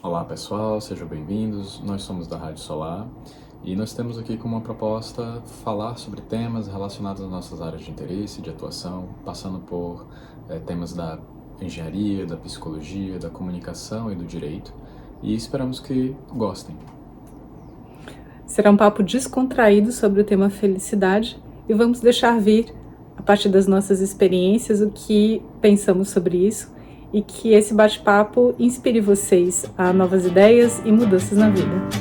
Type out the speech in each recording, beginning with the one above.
Olá pessoal, sejam bem-vindos. Nós somos da Rádio Solar e nós temos aqui como uma proposta falar sobre temas relacionados às nossas áreas de interesse, de atuação, passando por temas da engenharia, da psicologia, da comunicação e do direito. E esperamos que gostem. Será um papo descontraído sobre o tema felicidade e vamos deixar vir, a partir das nossas experiências, o que pensamos sobre isso e que esse bate-papo inspire vocês a novas ideias e mudanças na vida.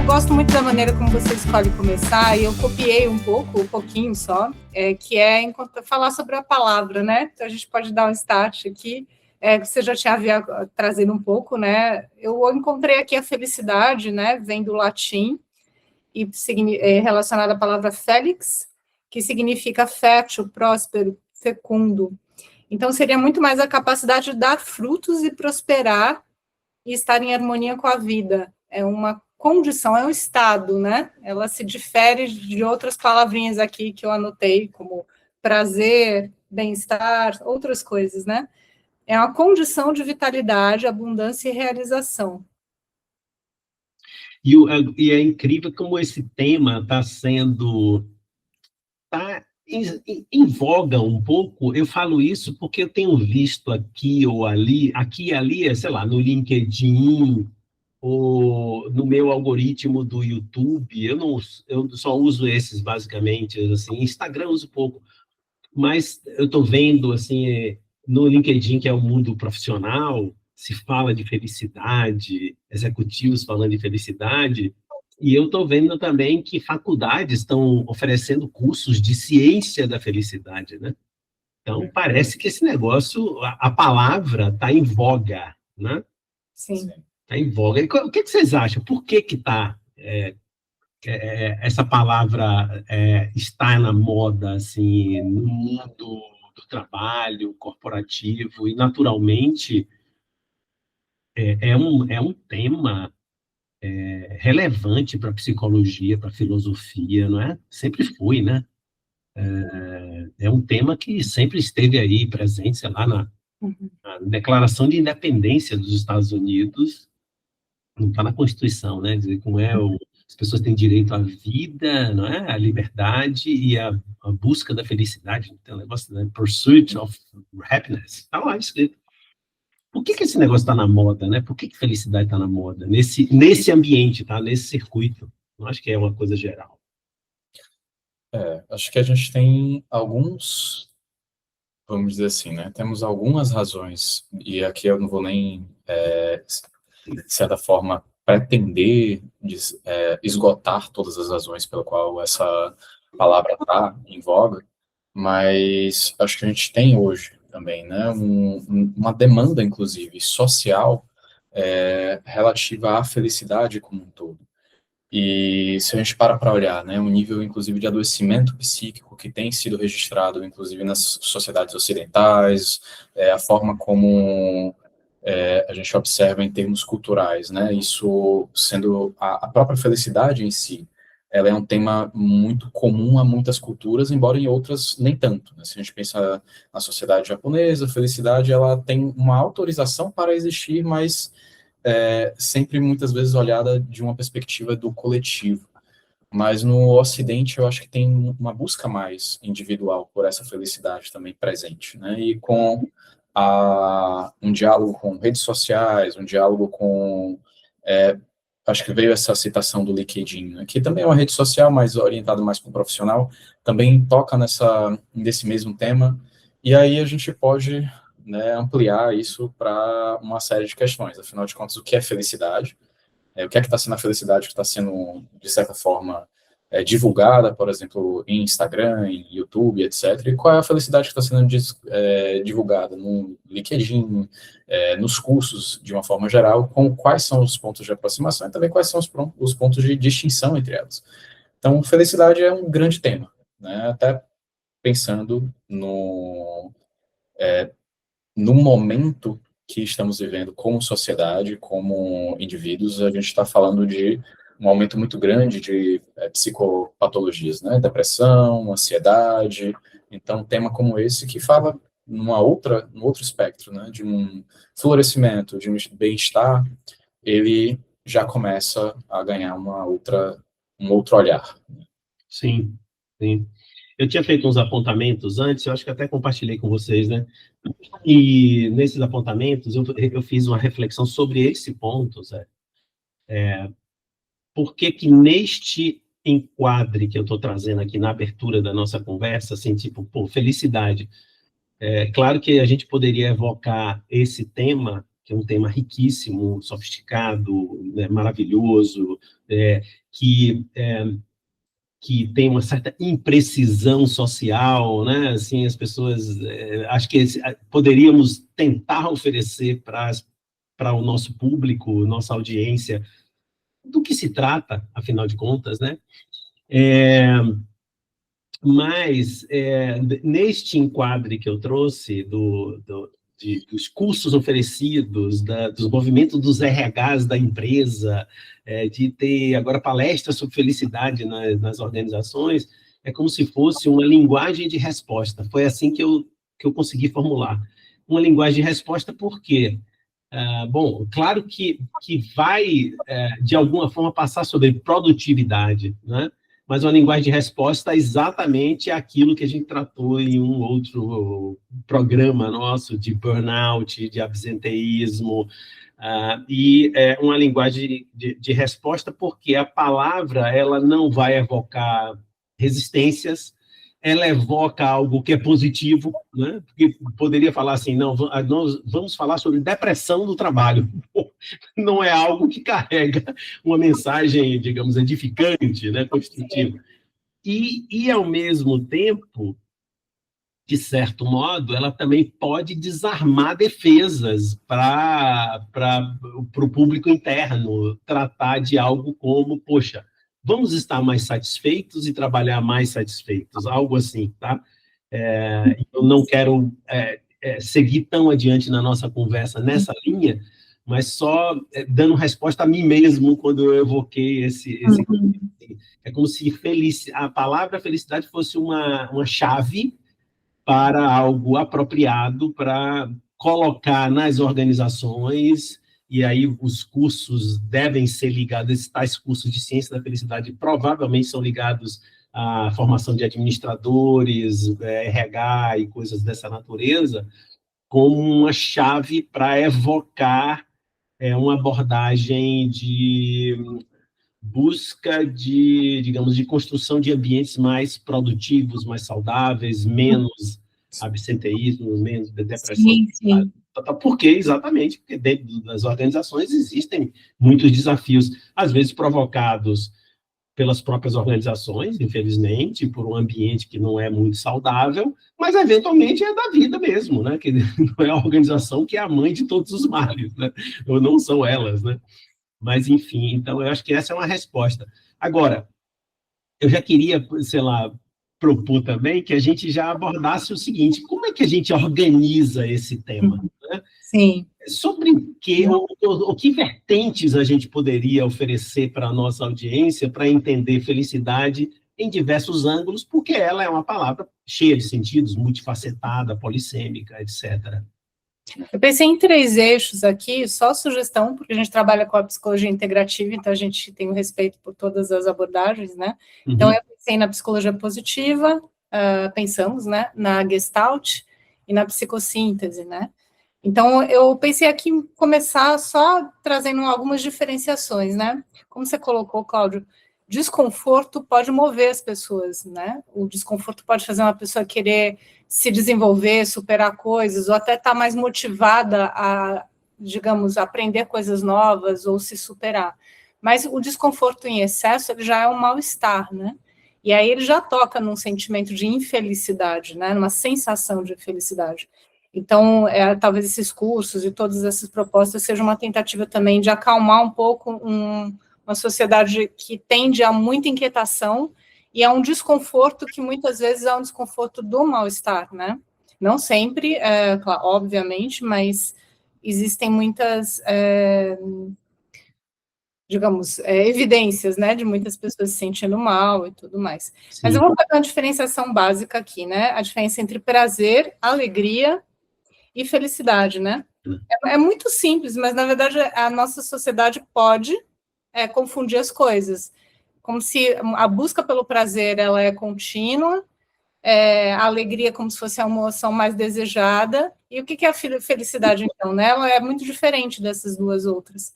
Gosto muito da maneira como você escolhe começar, e eu copiei um pouquinho só, que é falar sobre a palavra, né? Então a gente pode dar um start aqui. Você já tinha trazido um pouco, né? Eu encontrei aqui a felicidade, né? Vem do latim e relacionada à palavra felix, que significa fértil, próspero, fecundo. Então seria muito mais a capacidade de dar frutos e prosperar e estar em harmonia com a vida. É uma condição, é um estado, né? Ela se difere de outras palavrinhas aqui que eu anotei, como prazer, bem-estar, outras coisas, né? É uma condição de vitalidade, abundância e realização. E é incrível como esse tema está sendo... Tá em voga um pouco. Eu falo isso porque eu tenho visto aqui ou ali, aqui e ali, sei lá, no LinkedIn, ou no meu algoritmo do YouTube. Eu só uso esses basicamente, assim. Instagram eu uso pouco, mas eu estou vendo assim no LinkedIn, que é o mundo profissional, se fala de felicidade, executivos falando de felicidade, e eu estou vendo também que faculdades estão oferecendo cursos de ciência da felicidade, né? Então, parece que esse negócio, a palavra está em voga, né? Sim. Está em voga. E o que vocês acham? Por que está essa palavra está na moda, assim, no mundo do trabalho corporativo, e naturalmente é um tema relevante para a psicologia, para a filosofia, não é? Sempre foi, né? É um tema que sempre esteve aí presente, sei lá, na Declaração de Independência dos Estados Unidos, não está na Constituição, né? Dizer como as pessoas têm direito à vida, não é? À liberdade e à busca da felicidade. Tem um negócio, né? Pursuit of happiness. Está lá escrito. Por que esse negócio está na moda, né? Por que felicidade está na moda? Nesse ambiente, tá? Nesse circuito. Não acho que é uma coisa geral. Acho que a gente tem alguns, vamos dizer assim, né? Temos algumas razões, e aqui eu não vou nem, de certa forma, pretender esgotar todas as razões pela qual essa palavra está em voga, mas acho que a gente tem hoje também, né, uma demanda, inclusive, social, relativa à felicidade como um todo. E se a gente para olhar, né, o nível, inclusive, de adoecimento psíquico que tem sido registrado, inclusive, nas sociedades ocidentais, a forma como a gente observa em termos culturais, né, isso sendo a própria felicidade em si, ela é um tema muito comum a muitas culturas, embora em outras nem tanto, né? Se a gente pensa na sociedade japonesa, a felicidade, ela tem uma autorização para existir, mas sempre muitas vezes olhada de uma perspectiva do coletivo. Mas no Ocidente eu acho que tem uma busca mais individual por essa felicidade também presente, né? E com um diálogo com redes sociais, um diálogo com... acho que veio essa citação do LinkedIn, né, que também é uma rede social, mas orientada mais para o profissional, também toca nesse mesmo tema, e aí a gente pode, né, ampliar isso para uma série de questões. Afinal de contas, o que é felicidade? O que é que está sendo a felicidade que está sendo, de certa forma, divulgada, por exemplo, em Instagram, em YouTube, etc. E qual é a felicidade que está sendo divulgada no LinkedIn, nos cursos, de uma forma geral, com quais são os pontos de aproximação e também quais são os pontos de distinção entre elas. Então, felicidade é um grande tema, né? Até pensando no momento que estamos vivendo como sociedade, como indivíduos, a gente está falando de um aumento muito grande de psicopatologias, né? Depressão, ansiedade. Então, um tema como esse que fala num outro espectro, né? De um florescimento, de um bem-estar, ele já começa a ganhar um outro olhar. Sim, sim. Eu tinha feito uns apontamentos antes, eu acho que até compartilhei com vocês, né? E nesses apontamentos eu fiz uma reflexão sobre esse ponto, Zé. Por que que neste enquadre que eu estou trazendo aqui na abertura da nossa conversa, assim, tipo, pô, felicidade. É claro que a gente poderia evocar esse tema, que é um tema riquíssimo, sofisticado, né, maravilhoso, que que tem uma certa imprecisão social, né? Assim, as pessoas, acho que poderíamos tentar oferecer para o nosso público, nossa audiência, do que se trata, afinal de contas, né? Mas, neste enquadre que eu trouxe dos cursos oferecidos, dos movimentos dos RHs da empresa, de ter agora palestras sobre felicidade nas organizações, é como se fosse uma linguagem de resposta. Foi assim que eu consegui formular. Uma linguagem de resposta, por quê? Bom, claro que vai, de alguma forma, passar sobre produtividade, né? Mas uma linguagem de resposta é exatamente aquilo que a gente tratou em um outro programa nosso, de burnout, de absenteísmo, e é uma linguagem de resposta porque a palavra ela não vai evocar resistências, ela evoca algo que é positivo, né? Porque poderia falar assim, não, nós vamos falar sobre depressão do trabalho. Não é algo que carrega uma mensagem, digamos, edificante, né, construtiva. E, ao mesmo tempo, de certo modo, ela também pode desarmar defesas para o público interno, tratar de algo como, poxa, vamos estar mais satisfeitos e trabalhar mais satisfeitos, algo assim, tá? Eu não quero seguir tão adiante na nossa conversa nessa linha, mas só dando resposta a mim mesmo quando eu evoquei esse é como se a palavra felicidade fosse uma chave para algo apropriado para colocar nas organizações, e aí os cursos devem ser ligados, esses tais cursos de ciência da felicidade provavelmente são ligados à formação de administradores, RH e coisas dessa natureza, como uma chave para evocar uma abordagem de busca de, digamos, de construção de ambientes mais produtivos, mais saudáveis, menos absenteísmo, menos depressão. Sim, sim. Exatamente, porque dentro das organizações existem muitos desafios, às vezes provocados pelas próprias organizações, infelizmente, por um ambiente que não é muito saudável, mas eventualmente é da vida mesmo, né? Que não é a organização que é a mãe de todos os males, né? Ou não são elas, né? Mas, enfim, então eu acho que essa é uma resposta. Agora, eu já queria, sei lá, propor também que a gente já abordasse o seguinte: como é que a gente organiza esse tema? Né? Sim. Sobre o que vertentes a gente poderia oferecer para a nossa audiência para entender felicidade em diversos ângulos, porque ela é uma palavra cheia de sentidos, multifacetada, polissêmica, etc. Eu pensei em 3 eixos aqui, só sugestão, porque a gente trabalha com a psicologia integrativa, então a gente tem o respeito por todas as abordagens, né? Uhum. Então, eu pensei na psicologia positiva, pensamos, né, na Gestalt e na psicossíntese, né? Então, eu pensei aqui em começar só trazendo algumas diferenciações, né? Como você colocou, Cláudio, desconforto pode mover as pessoas, né? O desconforto pode fazer uma pessoa querer se desenvolver, superar coisas, ou até estar mais motivada a, digamos, aprender coisas novas ou se superar. Mas o desconforto em excesso, ele já é um mal-estar, né? E aí ele já toca num sentimento de infelicidade, né? Numa sensação de infelicidade. Então, talvez esses cursos e todas essas propostas sejam uma tentativa também de acalmar um pouco uma sociedade que tende a muita inquietação e a um desconforto que muitas vezes é um desconforto do mal-estar, né? Não sempre, claro, obviamente, mas existem muitas, digamos, evidências, né, de muitas pessoas se sentindo mal e tudo mais. Sim. Mas eu vou fazer uma diferenciação básica aqui, né? A diferença entre prazer, alegria e felicidade, né? É muito simples, mas, na verdade, a nossa sociedade pode confundir as coisas. Como se a busca pelo prazer, ela é contínua, a alegria como se fosse a emoção mais desejada. E o que é a felicidade, então? Né? Ela é muito diferente dessas duas outras.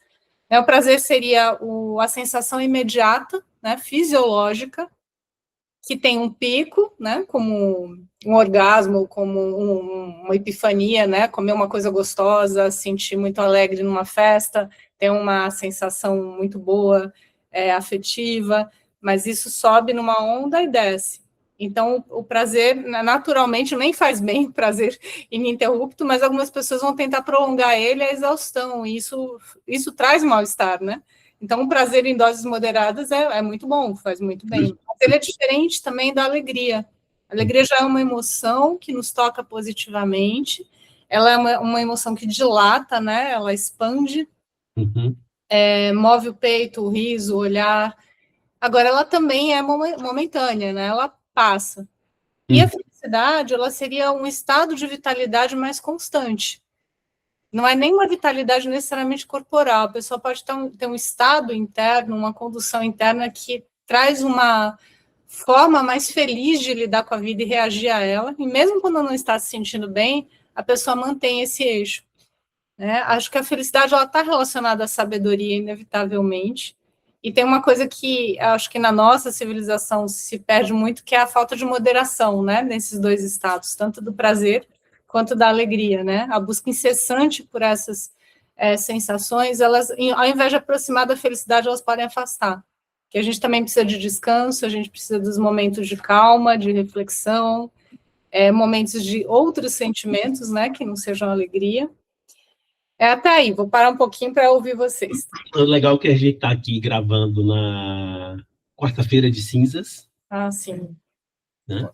O prazer seria a sensação imediata, né, fisiológica, que tem um pico, né, como um orgasmo, como uma epifania, né, comer uma coisa gostosa, sentir muito alegre numa festa, ter uma sensação muito boa, afetiva, mas isso sobe numa onda e desce. Então, o prazer, naturalmente, nem faz bem o prazer ininterrupto, mas algumas pessoas vão tentar prolongar ele à exaustão, e isso traz mal-estar, né? Então, o prazer em doses moderadas é muito bom, faz muito bem. Mas ele é diferente também da alegria. A alegria já é uma emoção que nos toca positivamente, ela é uma emoção que dilata, né? Ela expande, move o peito, o riso, o olhar. Agora, ela também é momentânea, né? Ela passa. E a felicidade, ela seria um estado de vitalidade mais constante. Não é nem uma vitalidade necessariamente corporal, a pessoa pode ter um estado interno, uma condução interna que traz uma forma mais feliz de lidar com a vida e reagir a ela, e mesmo quando não está se sentindo bem, a pessoa mantém esse eixo. Né? Acho que a felicidade está relacionada à sabedoria, inevitavelmente, e tem uma coisa que acho que na nossa civilização se perde muito, que é a falta de moderação, né, nesses dois estados, tanto do prazer quanto da alegria, né? A busca incessante por essas sensações, elas, ao invés de aproximar da felicidade, elas podem afastar. Que a gente também precisa de descanso, a gente precisa dos momentos de calma, de reflexão, momentos de outros sentimentos, né, que não sejam alegria. Até aí, vou parar um pouquinho para ouvir vocês. É legal que a gente está aqui gravando na quarta-feira de cinzas. Ah, sim. Né?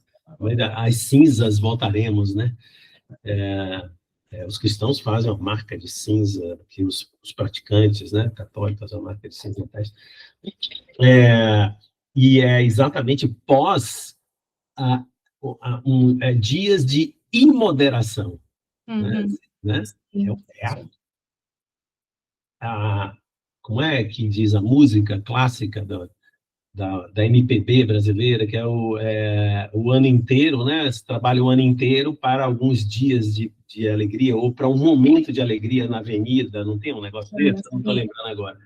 As cinzas voltaremos, né? Os cristãos fazem uma marca de cinza, que os praticantes, né, católicos fazem uma marca de cinza. E é exatamente pós dias de imoderação. Né? Como é que diz a música clássica da MPB brasileira, que é o ano inteiro, né? Você trabalha o ano inteiro para alguns dias de alegria, ou para um momento de alegria na avenida, não tem um negócio desse? Não estou lembrando agora.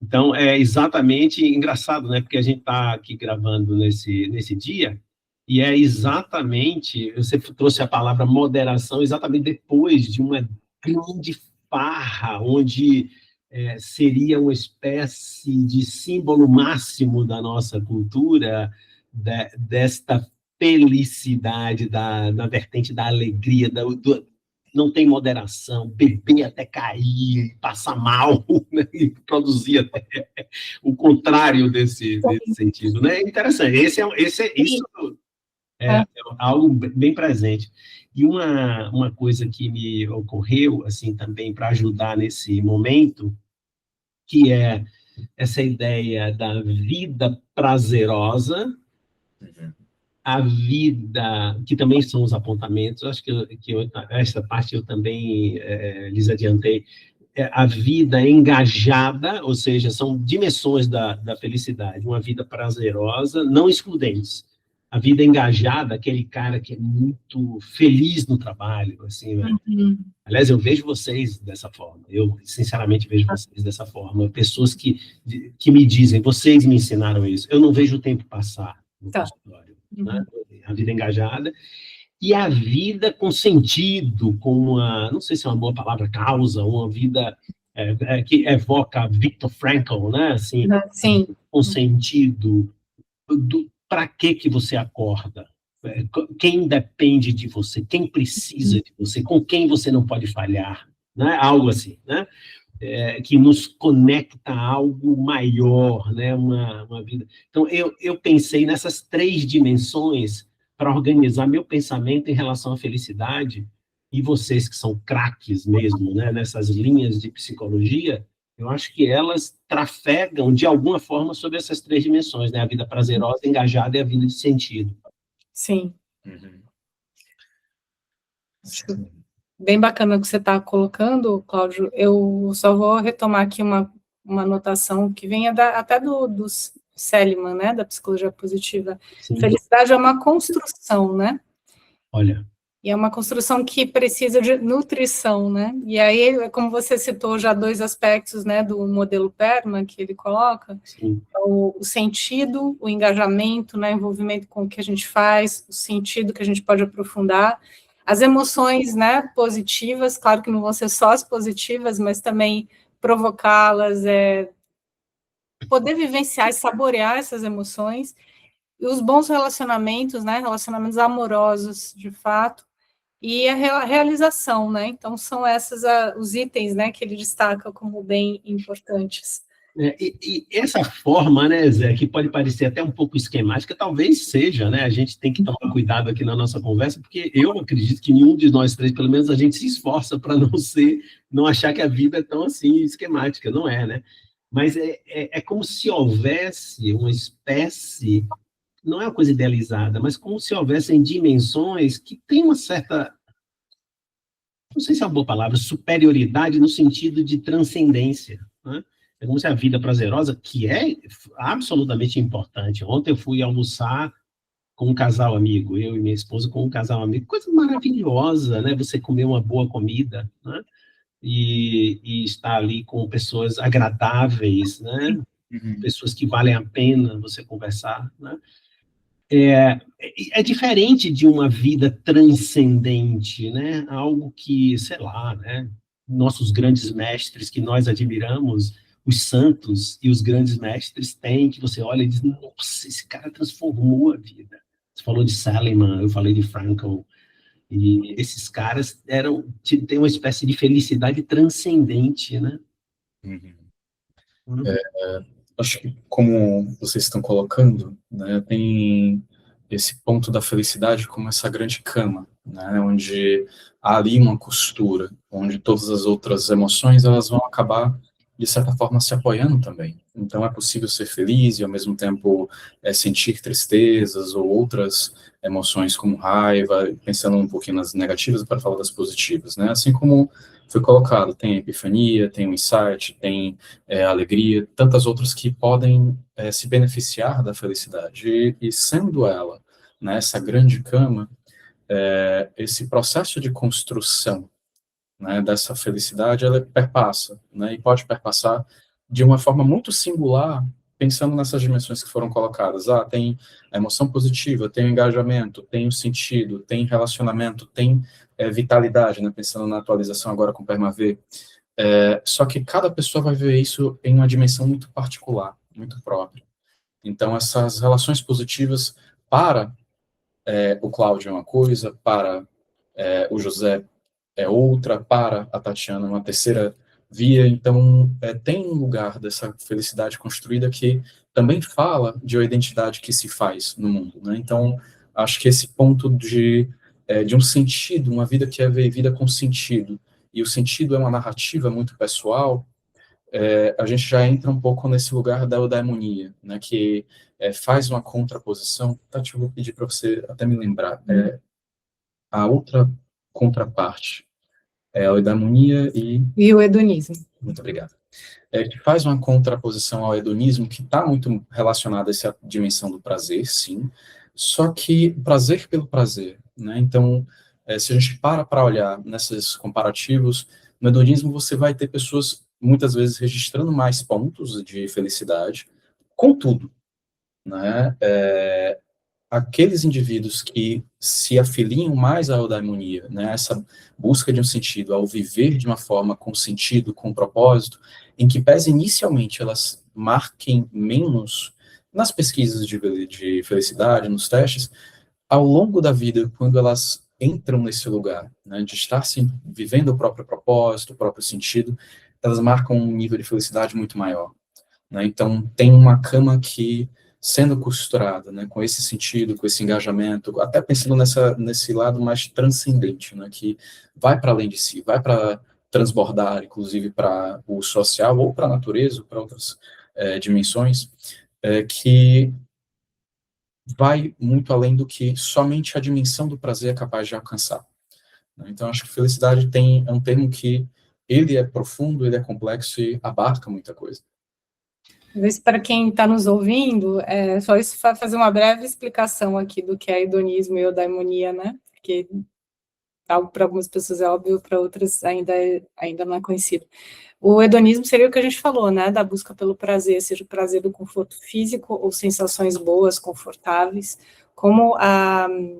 Então, é exatamente engraçado, né? Porque a gente está aqui gravando nesse dia, e é exatamente, você trouxe a palavra moderação, exatamente depois de uma grande farra, onde seria uma espécie de símbolo máximo da nossa cultura, desta felicidade, da vertente da alegria, não tem moderação, beber até cair, passar mal, né, e produzir até o contrário desse sentido. Né? É interessante, isso é algo bem presente. E uma coisa que me ocorreu, assim, também para ajudar nesse momento, que é essa ideia da vida prazerosa, a vida, que também são os apontamentos, acho que essa parte eu também lhes adiantei, a vida engajada, ou seja, são dimensões da felicidade, uma vida prazerosa, não excludentes. A vida engajada, aquele cara que é muito feliz no trabalho, assim, né? Aliás, eu vejo vocês dessa forma, eu, sinceramente, vejo vocês dessa forma, pessoas que me dizem, vocês me ensinaram isso, eu não vejo o tempo passar no consultório, né? A vida engajada, e a vida com sentido, com uma, não sei se é uma boa palavra, causa, uma vida que evoca Viktor Frankl, né? Assim, com sentido, para que você acorda? Quem depende de você? Quem precisa de você? Com quem você não pode falhar? Né? Algo assim, né? Que nos conecta a algo maior, né? Uma vida. Então, eu pensei nessas três dimensões para organizar meu pensamento em relação à felicidade, e vocês que são craques mesmo, né, nessas linhas de psicologia, eu acho que elas trafegam, de alguma forma, sobre essas três dimensões, né, a vida prazerosa, engajada e a vida de sentido. Sim. Uhum. Acho bem bacana o que você está colocando, Cláudio. Eu só vou retomar aqui uma anotação que vem até do Seligman, né, da psicologia positiva. Sim. Felicidade é uma construção, né? Olha. E é uma construção que precisa de nutrição, né? E aí, como você citou já dois aspectos, né, do modelo PERMA que ele coloca, o sentido, o engajamento, né, envolvimento com o que a gente faz, o sentido que a gente pode aprofundar, as emoções, né, positivas, claro que não vão ser só as positivas, mas também provocá-las, poder vivenciar e saborear essas emoções, e os bons relacionamentos, né, relacionamentos amorosos, de fato, e a realização, né? Então, são esses os itens, né, que ele destaca como bem importantes. E essa forma, né, Zé, que pode parecer até um pouco esquemática, talvez seja, né? A gente tem que tomar cuidado aqui na nossa conversa, porque eu acredito que nenhum de nós três, pelo menos, a gente se esforça para não achar que a vida é tão assim esquemática, não é, né? Mas é como se houvesse uma espécie, não é uma coisa idealizada, mas como se houvessem dimensões que têm uma certa, não sei se é uma boa palavra, superioridade no sentido de transcendência, né? É como se a vida prazerosa, que é absolutamente importante. Ontem eu fui almoçar com um casal amigo, eu e minha esposa com um casal amigo, coisa maravilhosa, né? Você comer uma boa comida, né? E estar ali com pessoas agradáveis, né? Uhum. Pessoas que valem a pena você conversar, né? É diferente de uma vida transcendente, né? Algo que, sei lá, né? Nossos grandes mestres que nós admiramos, os santos e os grandes mestres têm, que você olha e diz, nossa, esse cara transformou a vida. Você falou de Seligman, eu falei de Frankl, e esses caras têm uma espécie de felicidade transcendente, né? Uhum. Acho que, como vocês estão colocando, né, tem esse ponto da felicidade como essa grande cama, né, onde há ali uma costura, onde todas as outras emoções elas vão acabar, de certa forma, se apoiando também. Então, é possível ser feliz e, ao mesmo tempo, sentir tristezas ou outras emoções como raiva, pensando um pouquinho nas negativas para falar das positivas, né, assim como foi colocado, tem a epifania, tem o insight, tem a alegria, tantas outras que podem se beneficiar da felicidade. E sendo ela, né, essa grande cama, esse processo de construção, né, dessa felicidade, ela perpassa, né, e pode perpassar de uma forma muito singular, pensando nessas dimensões que foram colocadas. Tem a emoção positiva, tem o engajamento, tem o sentido, tem relacionamento, tem vitalidade, né, pensando na atualização agora com o PERMA-V. Só que cada pessoa vai ver isso em uma dimensão muito particular, muito própria. Então, essas relações positivas para o Cláudio é uma coisa, para o José é outra, para a Tatiana uma terceira via. Então, tem um lugar dessa felicidade construída que também fala de uma identidade que se faz no mundo, né? Então, acho que esse ponto de um sentido, uma vida que é vivida com sentido, e o sentido é uma narrativa muito pessoal, a gente já entra um pouco nesse lugar da eudaimonia, né, que faz uma contraposição. Tati, eu vou pedir para você até me lembrar. A outra contraparte é a eudaimonia e o hedonismo. Muito obrigado. Que faz uma contraposição ao hedonismo que está muito relacionado a essa dimensão do prazer, sim, só que prazer pelo prazer, né? Então, se a gente para olhar nesses comparativos, no hedonismo você vai ter pessoas, muitas vezes, registrando mais pontos de felicidade, contudo, né, aqueles indivíduos que se afiliam mais à eudaimonia, né, essa busca de um sentido, ao viver de uma forma com sentido, com propósito, em que pese inicialmente elas marquem menos nas pesquisas de felicidade, nos testes, ao longo da vida, quando elas entram nesse lugar, né, de estar vivendo o próprio propósito, o próprio sentido, elas marcam um nível de felicidade muito maior, né? Então, tem uma cama que sendo costurada, né, com esse sentido, com esse engajamento, até pensando nesse lado mais transcendente, né, que vai para além de si, vai para transbordar, inclusive, para o social ou para a natureza, para outras dimensões, que vai muito além do que somente a dimensão do prazer é capaz de alcançar. Então, acho que felicidade é um termo que ele é profundo, ele é complexo e abarca muita coisa. Para quem está nos ouvindo, só isso fazer uma breve explicação aqui do que é hedonismo e eudaimonia, né? Porque para algumas pessoas é óbvio, para outras ainda não é conhecido. O hedonismo seria o que a gente falou, né? Da busca pelo prazer, seja o prazer do conforto físico ou sensações boas, confortáveis, como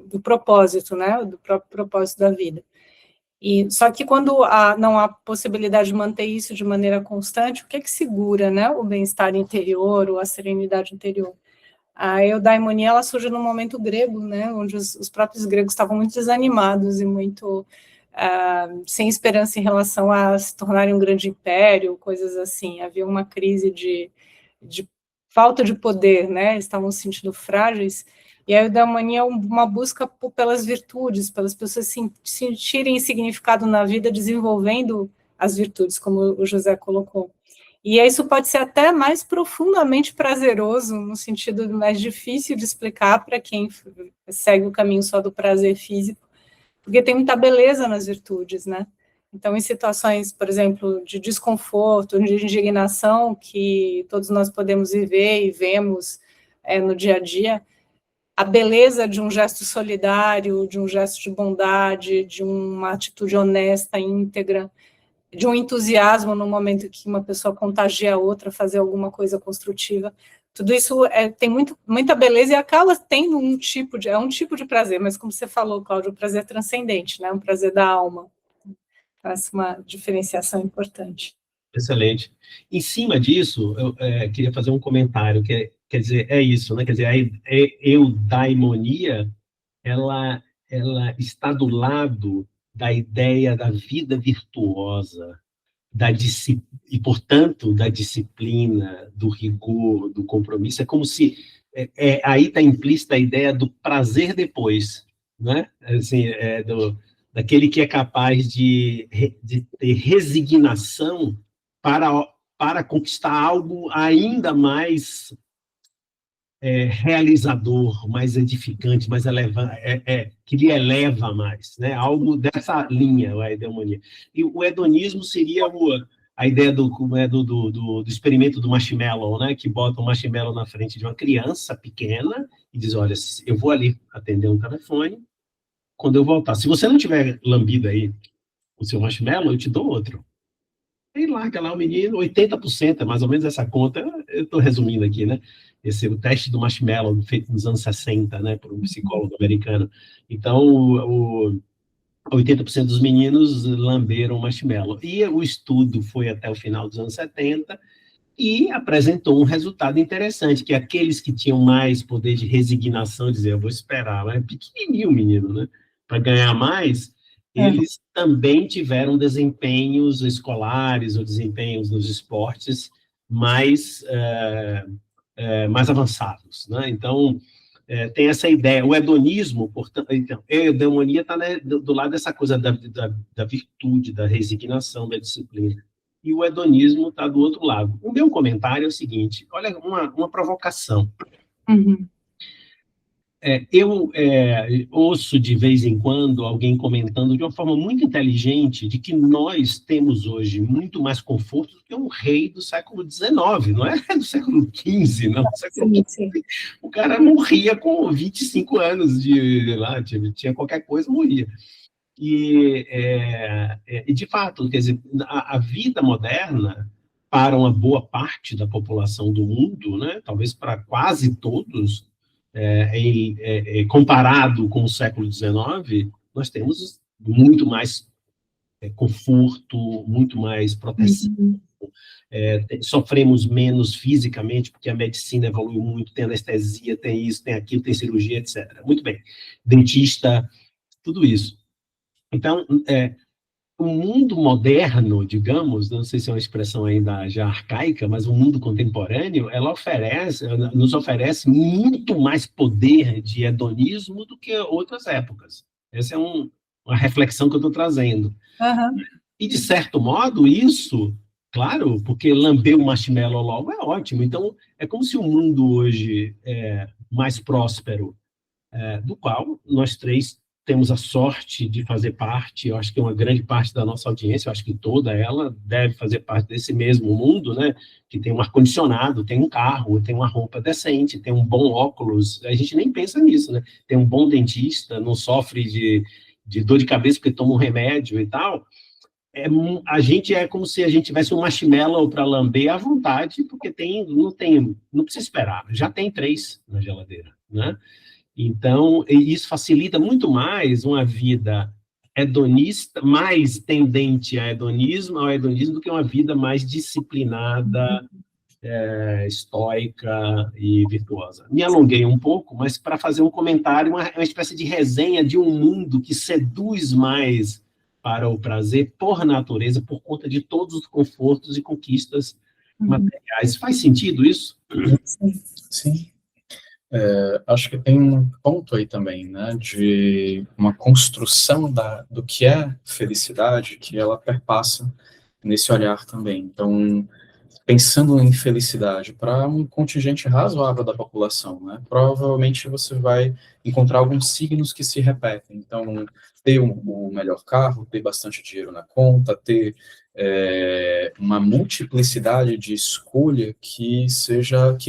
do propósito, né? Do próprio propósito da vida. Só que quando não há possibilidade de manter isso de maneira constante, o que é que segura, né, o bem-estar interior ou a serenidade interior? A eudaimonia, ela surge no momento grego, né, onde os próprios gregos estavam muito desanimados e muito sem esperança em relação a se tornarem um grande império, coisas assim. Havia uma crise de falta de poder, né, eles estavam se sentindo frágeis. E a eudaimonia é uma busca pelas virtudes, pelas pessoas sentirem significado na vida, desenvolvendo as virtudes, como o José colocou. E isso pode ser até mais profundamente prazeroso, no sentido mais difícil de explicar para quem segue o caminho só do prazer físico, porque tem muita beleza nas virtudes, né? Então, em situações, por exemplo, de desconforto, de indignação, que todos nós podemos viver e vemos no dia a dia, a beleza de um gesto solidário, de um gesto de bondade, de uma atitude honesta, íntegra, de um entusiasmo no momento que uma pessoa contagia a outra a fazer alguma coisa construtiva, tudo isso tem muita beleza e acaba tendo um tipo de prazer, mas como você falou, Cláudio, o prazer transcendente, né? Um prazer da alma. Faz uma diferenciação importante. Excelente. Em cima disso, eu queria fazer um comentário, quer dizer, é isso, né? Quer dizer, a eudaimonia, ela está do lado da ideia da vida virtuosa, e, portanto, da disciplina, do rigor, do compromisso. É como se aí está implícita a ideia do prazer depois, né? Assim, daquele que é capaz de ter resignação para conquistar algo ainda mais realizador, mais edificante, mais que lhe eleva mais, né? Algo dessa linha, a hedonia. E o hedonismo seria a ideia do experimento do marshmallow, né? Que bota um marshmallow na frente de uma criança pequena e diz, olha, eu vou ali atender um telefone, quando eu voltar, se você não tiver lambido aí o seu marshmallow, eu te dou outro. Aí larga lá o menino, 80%, é mais ou menos essa conta, eu estou resumindo aqui, né? Esse é o teste do marshmallow, feito nos anos 60, né, por um psicólogo americano. Então, 80% dos meninos lamberam o marshmallow. E o estudo foi até o final dos anos 70 e apresentou um resultado interessante, que aqueles que tinham mais poder de resignação, dizer, eu vou esperar, mas é pequenininho o menino, né? Para ganhar mais, eles também tiveram desempenhos escolares ou desempenhos nos esportes mais avançados, né? Então, tem essa ideia. O hedonismo, portanto, então, a eudaimonia está do lado dessa coisa da virtude, da resignação, da disciplina. E o hedonismo está do outro lado. O meu comentário é o seguinte, olha, uma provocação. Uhum. Eu ouço de vez em quando alguém comentando de uma forma muito inteligente de que nós temos hoje muito mais conforto do que um rei do século XIX, não é do século XV, não. Sim. O cara morria com 25 anos lá, tinha qualquer coisa, morria. E, de fato, quer dizer, a vida moderna, para uma boa parte da população do mundo, né, talvez para quase todos, comparado com o século XIX, nós temos muito mais conforto, muito mais proteção, sofremos menos fisicamente, porque a medicina evoluiu muito, tem anestesia, tem isso, tem aquilo, tem cirurgia, etc. Muito bem. Dentista, tudo isso. Então, o mundo moderno, digamos, não sei se é uma expressão ainda já arcaica, mas o mundo contemporâneo, nos oferece muito mais poder de hedonismo do que outras épocas. Essa é uma reflexão que eu estou trazendo. Uhum. E, de certo modo, isso, claro, porque lamber o marshmallow logo é ótimo. Então, é como se o mundo hoje é mais próspero, do qual nós três temos a sorte de fazer parte. Eu acho que uma grande parte da nossa audiência, eu acho que toda ela deve fazer parte desse mesmo mundo, né? Que tem um ar-condicionado, tem um carro, tem uma roupa decente, tem um bom óculos. A gente nem pensa nisso, né? Tem um bom dentista, não sofre de dor de cabeça porque toma um remédio e tal. A gente é como se a gente tivesse um marshmallow para lamber à vontade, porque não precisa esperar, já tem 3 na geladeira, né? Então, isso facilita muito mais uma vida hedonista, mais tendente ao hedonismo, do que uma vida mais disciplinada, estoica e virtuosa. Me alonguei um pouco, mas para fazer um comentário, uma espécie de resenha de um mundo que seduz mais para o prazer por natureza, por conta de todos os confortos e conquistas materiais. Faz sentido isso? Sim. Acho que tem um ponto aí também, né, de uma construção do que é felicidade, que ela perpassa nesse olhar também. Então, pensando em felicidade para um contingente razoável da população, né, provavelmente você vai encontrar alguns signos que se repetem. Então, ter o melhor carro, ter bastante dinheiro na conta, ter uma multiplicidade de escolha que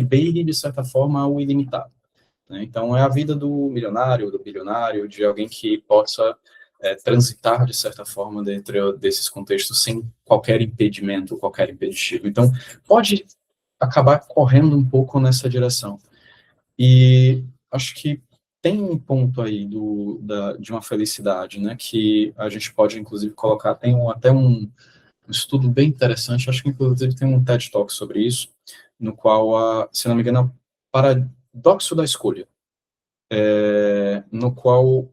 beire, de certa forma, o ilimitado, né? Então, é a vida do milionário, do bilionário, de alguém que possa transitar, de certa forma, dentro desses contextos sem qualquer impedimento, qualquer impeditivo. Então, pode acabar correndo um pouco nessa direção. E acho que tem um ponto aí de uma felicidade, né, que a gente pode, inclusive, colocar, tem até um estudo bem interessante, acho que, inclusive, tem um TED Talk sobre isso, no qual, se não me engano, é o paradoxo da escolha, no qual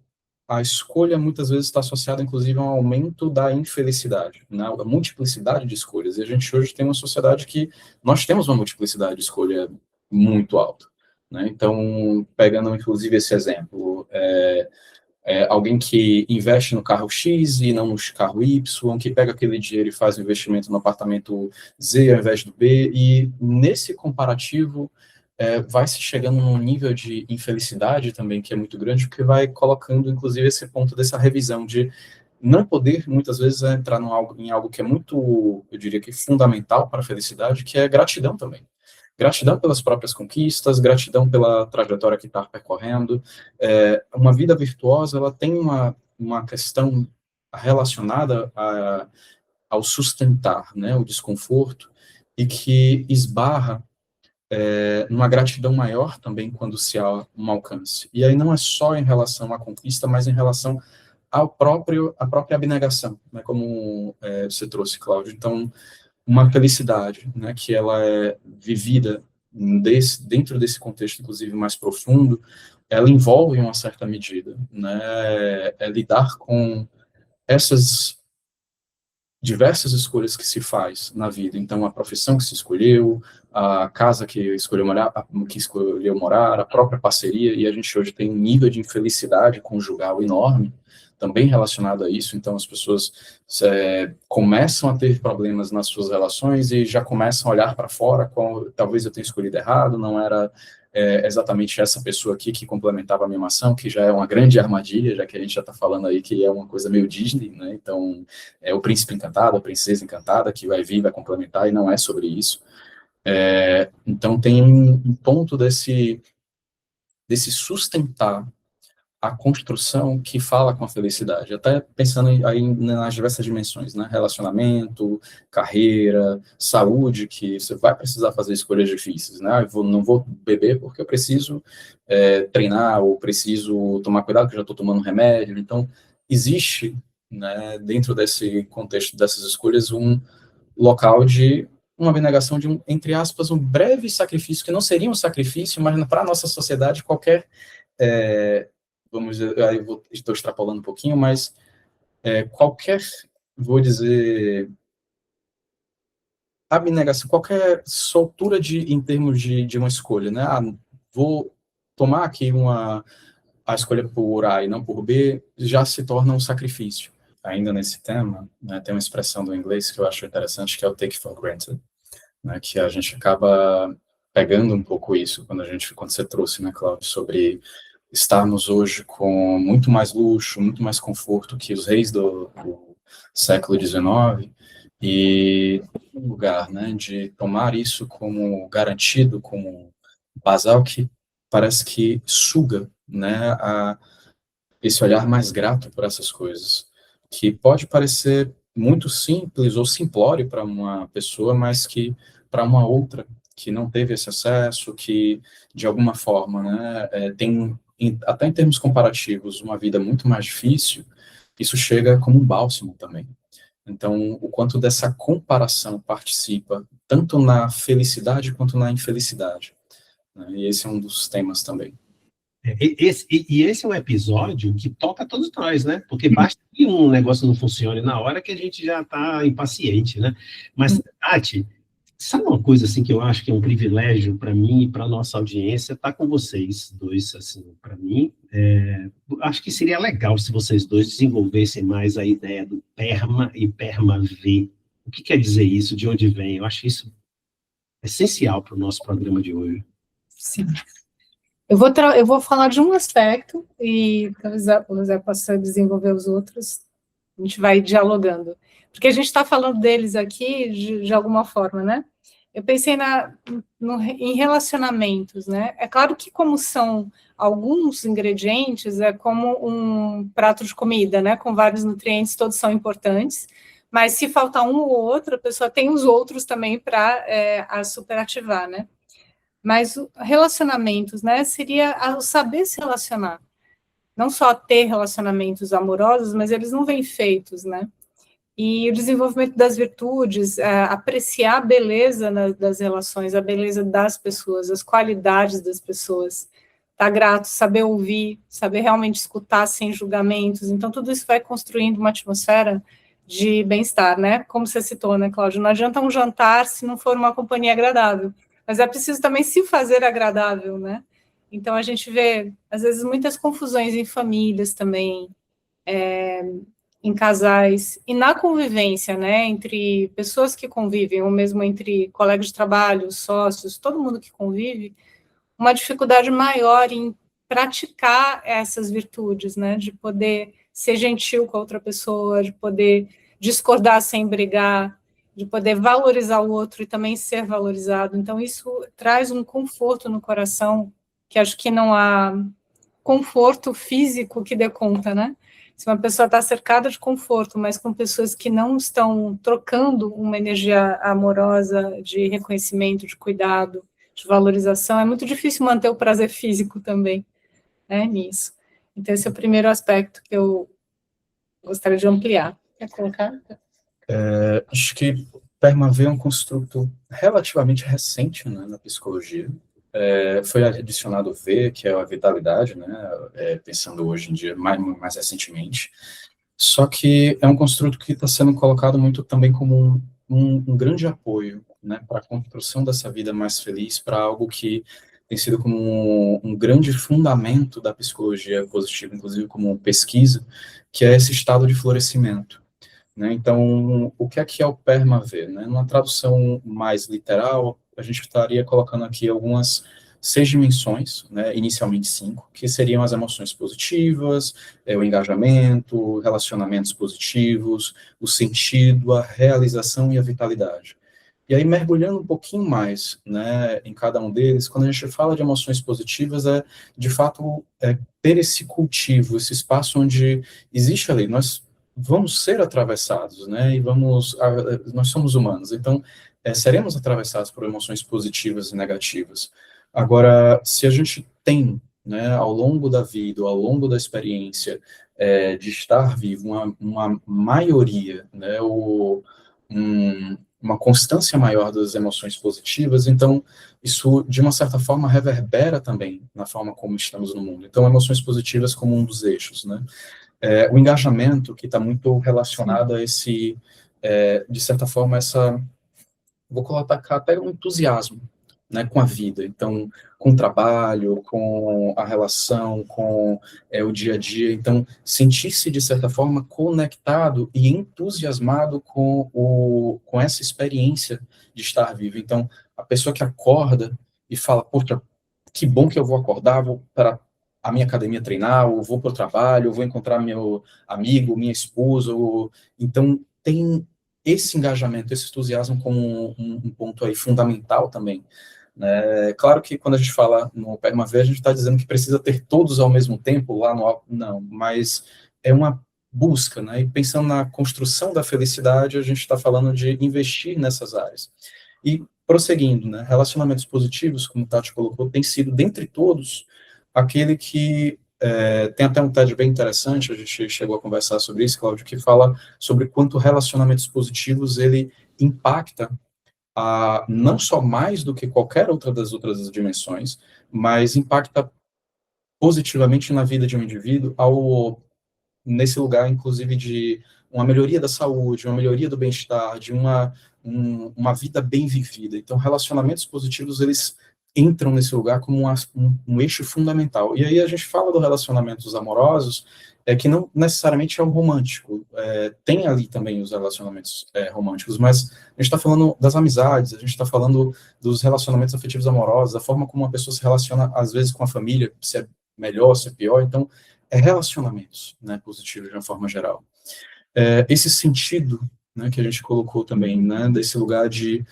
a escolha muitas vezes está associada, inclusive, a um aumento da infelicidade, né? A multiplicidade de escolhas. E a gente hoje tem uma sociedade que nós temos uma multiplicidade de escolha muito alta, né? Então, pegando, inclusive, esse exemplo, alguém que investe no carro X e não no carro Y, que pega aquele dinheiro e faz um investimento no apartamento Z ao invés do B, e nesse comparativo, vai se chegando num nível de infelicidade também que é muito grande, porque vai colocando, inclusive, esse ponto dessa revisão de não poder, muitas vezes, entrar em algo que é muito, eu diria que fundamental para a felicidade, que é gratidão também. Gratidão pelas próprias conquistas, gratidão pela trajetória que está percorrendo. Uma vida virtuosa, ela tem uma questão relacionada ao sustentar, né, o desconforto, e que esbarra numa gratidão maior também quando se há um alcance. E aí não é só em relação à conquista, mas em relação à própria abnegação, né, como você trouxe, Cláudio. Então, uma felicidade, né, que ela é vivida dentro desse contexto, inclusive, mais profundo, ela envolve uma certa medida, né, lidar com essas diversas escolhas que se faz na vida. Então, a profissão que se escolheu, a casa que escolheu morar, a própria parceria, e a gente hoje tem um nível de infelicidade conjugal enorme, também relacionado a isso. Então, as pessoas começam a ter problemas nas suas relações e já começam a olhar para fora, talvez eu tenha escolhido errado, não era exatamente essa pessoa aqui que complementava a minha ação, que já é uma grande armadilha, já que a gente já está falando aí que é uma coisa meio Disney, né? Então, é o príncipe encantado, a princesa encantada, que vai vir, vai complementar, e não é sobre isso. Então, tem um ponto desse sustentar a construção que fala com a felicidade, até pensando aí nas diversas dimensões, né? Relacionamento, carreira, saúde, que você vai precisar fazer escolhas difíceis, né? Não vou beber porque eu preciso treinar, ou preciso tomar cuidado que eu já estou tomando remédio. Então, existe, né, dentro desse contexto dessas escolhas, um local de uma abnegação de entre aspas, um breve sacrifício, que não seria um sacrifício, mas para a nossa sociedade, qualquer vamos dizer, estou extrapolando um pouquinho, mas qualquer vou dizer, abnegação, qualquer soltura em termos de uma escolha, né? Vou tomar aqui a escolha por A e não por B, já se torna um sacrifício. Ainda nesse tema, né, tem uma expressão do inglês que eu acho interessante, que é o take for granted, né, que a gente acaba pegando um pouco isso quando você trouxe, né, Cláudio, sobre estarmos hoje com muito mais luxo, muito mais conforto que os reis do século XIX, e um lugar, né, de tomar isso como garantido, como basal, que parece que suga, né, esse olhar mais grato por essas coisas, que pode parecer muito simples ou simplório para uma pessoa, mas que para uma outra que não teve esse acesso, que de alguma forma, né, tem, até em termos comparativos, uma vida muito mais difícil, isso chega como um bálsamo também. Então, o quanto dessa comparação participa, tanto na felicidade quanto na infelicidade, né? E esse é um dos temas também. Esse é um episódio que toca a todos nós, né? Porque basta que um negócio não funcione na hora que a gente já está impaciente, né? Mas, Tati, sabe uma coisa assim que eu acho que é um privilégio para mim e para a nossa audiência estar com vocês dois, assim, para mim, acho que seria legal se vocês dois desenvolvessem mais a ideia do PERMA e PERMA-V. O que quer dizer isso? De onde vem? Eu acho isso essencial para o nosso programa de hoje. Sim. Eu vou falar de um aspecto e talvez o José possa desenvolver os outros. A gente vai dialogando. Porque a gente está falando deles aqui de alguma forma, né? Eu pensei em relacionamentos, né? É claro que como são alguns ingredientes, é como um prato de comida, né? Com vários nutrientes, todos são importantes. Mas se faltar um ou outro, a pessoa tem os outros também para superativar, né? Mas relacionamentos, né, seria o saber se relacionar. Não só ter relacionamentos amorosos, mas eles não vêm feitos, né? E o desenvolvimento das virtudes, apreciar a beleza das relações, a beleza das pessoas, as qualidades das pessoas. Estar grato, saber ouvir, saber realmente escutar sem julgamentos. Então, tudo isso vai construindo uma atmosfera de bem-estar, né? Como você citou, né, Cláudio? Não adianta um jantar se não for uma companhia agradável. Mas é preciso também se fazer agradável, né? Então, a gente vê, às vezes, muitas confusões em famílias também, em casais, e na convivência, né, entre pessoas que convivem, ou mesmo entre colegas de trabalho, sócios, todo mundo que convive, uma dificuldade maior em praticar essas virtudes, né, de poder ser gentil com a outra pessoa, de poder discordar sem brigar, de poder valorizar o outro e também ser valorizado. Então, isso traz um conforto no coração, que acho que não há conforto físico que dê conta, né? Se uma pessoa está cercada de conforto, mas com pessoas que não estão trocando uma energia amorosa, de reconhecimento, de cuidado, de valorização, é muito difícil manter o prazer físico também, né, nisso. Então, esse é o primeiro aspecto que eu gostaria de ampliar. Quer colocar? Acho que PERMA-V é um construto relativamente recente, né, na psicologia. Foi adicionado o V, que é a vitalidade, né, pensando hoje em dia, mais recentemente. Só que é um construto que está sendo colocado muito também como um grande apoio, né, para a construção dessa vida mais feliz, para algo que tem sido como um grande fundamento da psicologia positiva, inclusive como pesquisa, que é esse estado de florescimento. Né? Então, o que é o PERMA-V? Né? Numa tradução mais literal, a gente estaria colocando aqui algumas 6 dimensões, né? Inicialmente 5, que seriam as emoções positivas, o engajamento, relacionamentos positivos, o sentido, a realização e a vitalidade. E aí, mergulhando um pouquinho mais, né, em cada um deles, quando a gente fala de emoções positivas, de fato, ter esse cultivo, esse espaço onde existe ali, nós vamos ser atravessados, né, e nós somos humanos, então, seremos atravessados por emoções positivas e negativas. Agora, se a gente tem, né, ao longo da vida, ao longo da experiência, de estar vivo, uma maioria, né, uma constância maior das emoções positivas, então, isso, de uma certa forma, reverbera também na forma como estamos no mundo. Então, emoções positivas como um dos eixos, né? o engajamento que está muito relacionado a esse, de certa forma, vou colocar até um entusiasmo, né, com a vida. Então, com o trabalho, com a relação, com o dia a dia. Então, sentir-se, de certa forma, conectado e entusiasmado com essa experiência de estar vivo. Então, a pessoa que acorda e fala, poxa, que bom que eu vou acordar, vou para a minha academia treinar, ou vou para o trabalho, ou vou encontrar meu amigo, minha esposa. Então, tem esse engajamento, esse entusiasmo como um ponto aí fundamental também. Né? Claro que quando a gente fala no Permaver, a gente está dizendo que precisa ter todos ao mesmo tempo lá no... Não, mas é uma busca, né? E pensando na construção da felicidade, a gente está falando de investir nessas áreas. E prosseguindo, né? Relacionamentos positivos, como o Tati colocou, tem sido, dentre todos, aquele que tem até um TED bem interessante, a gente chegou a conversar sobre isso, Cláudio, que fala sobre quanto relacionamentos positivos ele impacta não só mais do que qualquer outra das outras dimensões, mas impacta positivamente na vida de um indivíduo nesse lugar, inclusive, de uma melhoria da saúde, uma melhoria do bem-estar, de uma vida bem vivida. Então, relacionamentos positivos, eles entram nesse lugar como um eixo fundamental. E aí a gente fala dos relacionamentos amorosos, que não necessariamente é o romântico, tem ali também os relacionamentos românticos, mas a gente está falando das amizades, a gente está falando dos relacionamentos afetivos amorosos, da forma como uma pessoa se relaciona, às vezes, com a família, se é melhor, se é pior. Então, relacionamentos, né, positivos de uma forma geral. Esse sentido, né, que a gente colocou também, né, desse lugar de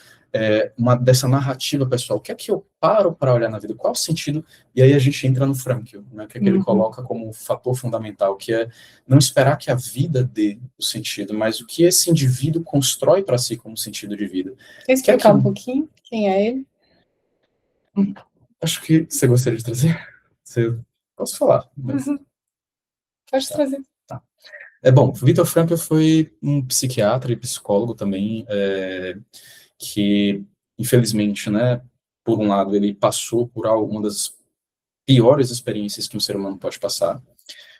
dessa narrativa pessoal, o que é que eu paro para olhar na vida, qual o sentido, e aí a gente entra no Frankl, né, que é que ele coloca como fator fundamental, que é não esperar que a vida dê o sentido, mas o que esse indivíduo constrói para si como sentido de vida. Quer explicar um pouquinho quem é ele? Acho que você gostaria de trazer? Posso falar. Mas... Pode trazer. Tá. Bom, Viktor Frankl foi um psiquiatra e psicólogo também, que, infelizmente, né, por um lado, ele passou por uma das piores experiências que um ser humano pode passar,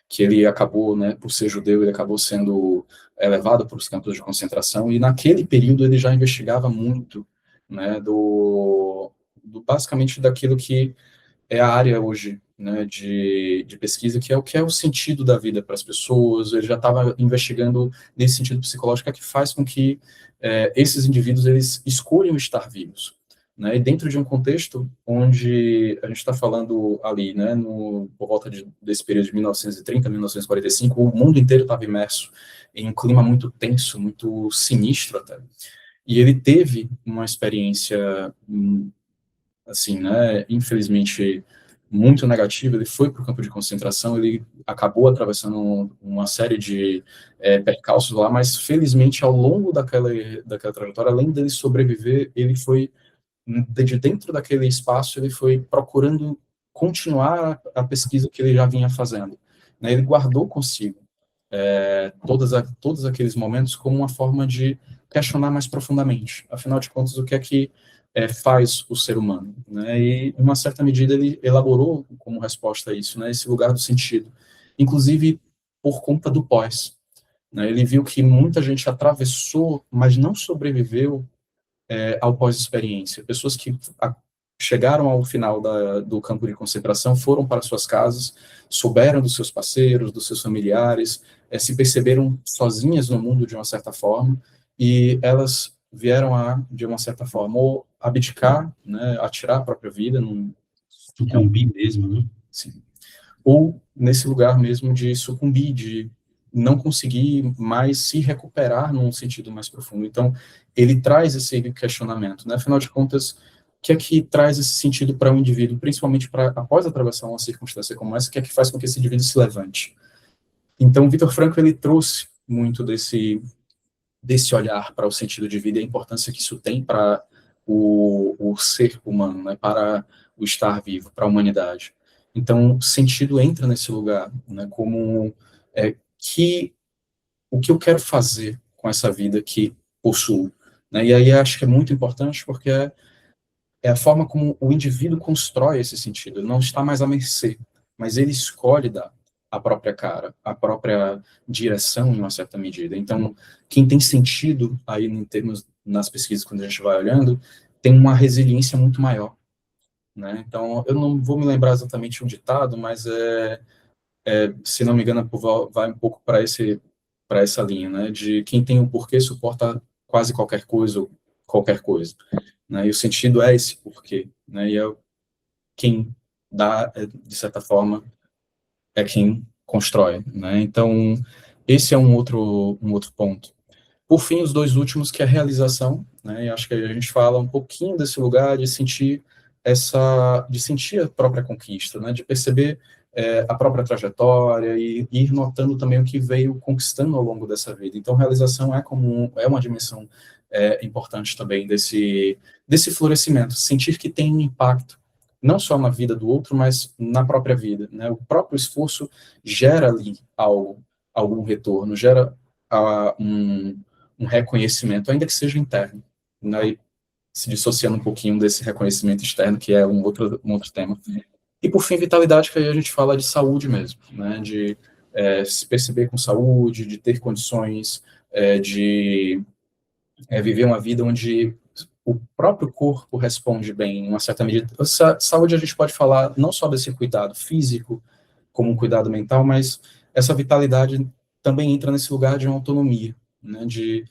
que ele acabou, né, por ser judeu, ele acabou sendo levado para os campos de concentração, e naquele período ele já investigava muito, né, basicamente daquilo que é a área hoje, né, de pesquisa, que é o sentido da vida para as pessoas. Ele já estava investigando nesse sentido psicológico, que faz com que esses indivíduos eles escolham estar vivos, né, e dentro de um contexto onde a gente está falando ali, né, por volta desse período de 1930, 1945, o mundo inteiro estava imerso em um clima muito tenso, muito sinistro até, e ele teve uma experiência assim, né, infelizmente muito negativa. Ele foi para o campo de concentração, ele acabou atravessando uma série de percalços lá, mas felizmente ao longo daquela trajetória, além dele sobreviver, ele foi, de dentro daquele espaço, ele foi procurando continuar a pesquisa que ele já vinha fazendo, né. Ele guardou consigo todos aqueles momentos como uma forma de questionar mais profundamente, afinal de contas, o que é que faz o ser humano, né? E, em uma certa medida, ele elaborou como resposta a isso, né, esse lugar do sentido, inclusive por conta do pós, né? Ele viu que muita gente atravessou, mas não sobreviveu ao pós-experiência. Pessoas que chegaram ao final do campo de concentração, foram para suas casas, souberam dos seus parceiros, dos seus familiares, se perceberam sozinhas no mundo de uma certa forma, e elas vieram de uma certa forma, ou abdicar, né, atirar a própria vida. Sucumbir mesmo, né? Sim. Ou nesse lugar mesmo de sucumbir, de não conseguir mais se recuperar num sentido mais profundo. Então, ele traz esse questionamento, né? Afinal de contas, o que é que traz esse sentido para um indivíduo, principalmente após atravessar uma circunstância como essa, o que é que faz com que esse indivíduo se levante? Então, Viktor Frankl, ele trouxe muito desse olhar para o sentido de vida e a importância que isso tem para o ser humano, né, para o estar vivo, para a humanidade. Então, sentido entra nesse lugar, né, como o que eu quero fazer com essa vida que possuo, né, e aí acho que é muito importante porque é a forma como o indivíduo constrói esse sentido. Ele não está mais à mercê, mas ele escolhe dar. a própria cara, a própria direção em uma certa medida. Então, quem tem sentido aí em termos nas pesquisas, quando a gente vai olhando, tem uma resiliência muito maior, né? Então, eu não vou me lembrar exatamente um ditado, mas se não me engano, vai um pouco para essa linha, né? De quem tem um porquê suporta quase qualquer coisa, né? E o sentido é esse porquê, né? E quem dá, de certa forma, é quem constrói, né? Então, esse é um outro ponto. Por fim, os dois últimos, que é a realização, né? E acho que a gente fala um pouquinho desse lugar de sentir a própria conquista, né? De perceber a própria trajetória e ir notando também o que veio conquistando ao longo dessa vida. Então, realização é uma dimensão importante também desse florescimento, sentir que tem um impacto, não só na vida do outro, mas na própria vida, né? O próprio esforço gera ali algum retorno, gera um reconhecimento, ainda que seja interno, né? E se dissociando um pouquinho desse reconhecimento externo, que é um outro tema. E, por fim, vitalidade, que aí a gente fala de saúde mesmo, né? De se perceber com saúde, de ter condições, de viver uma vida onde o próprio corpo responde bem, em uma certa medida. Saúde, a gente pode falar não só desse cuidado físico, como um cuidado mental, mas essa vitalidade também entra nesse lugar de uma autonomia, né, de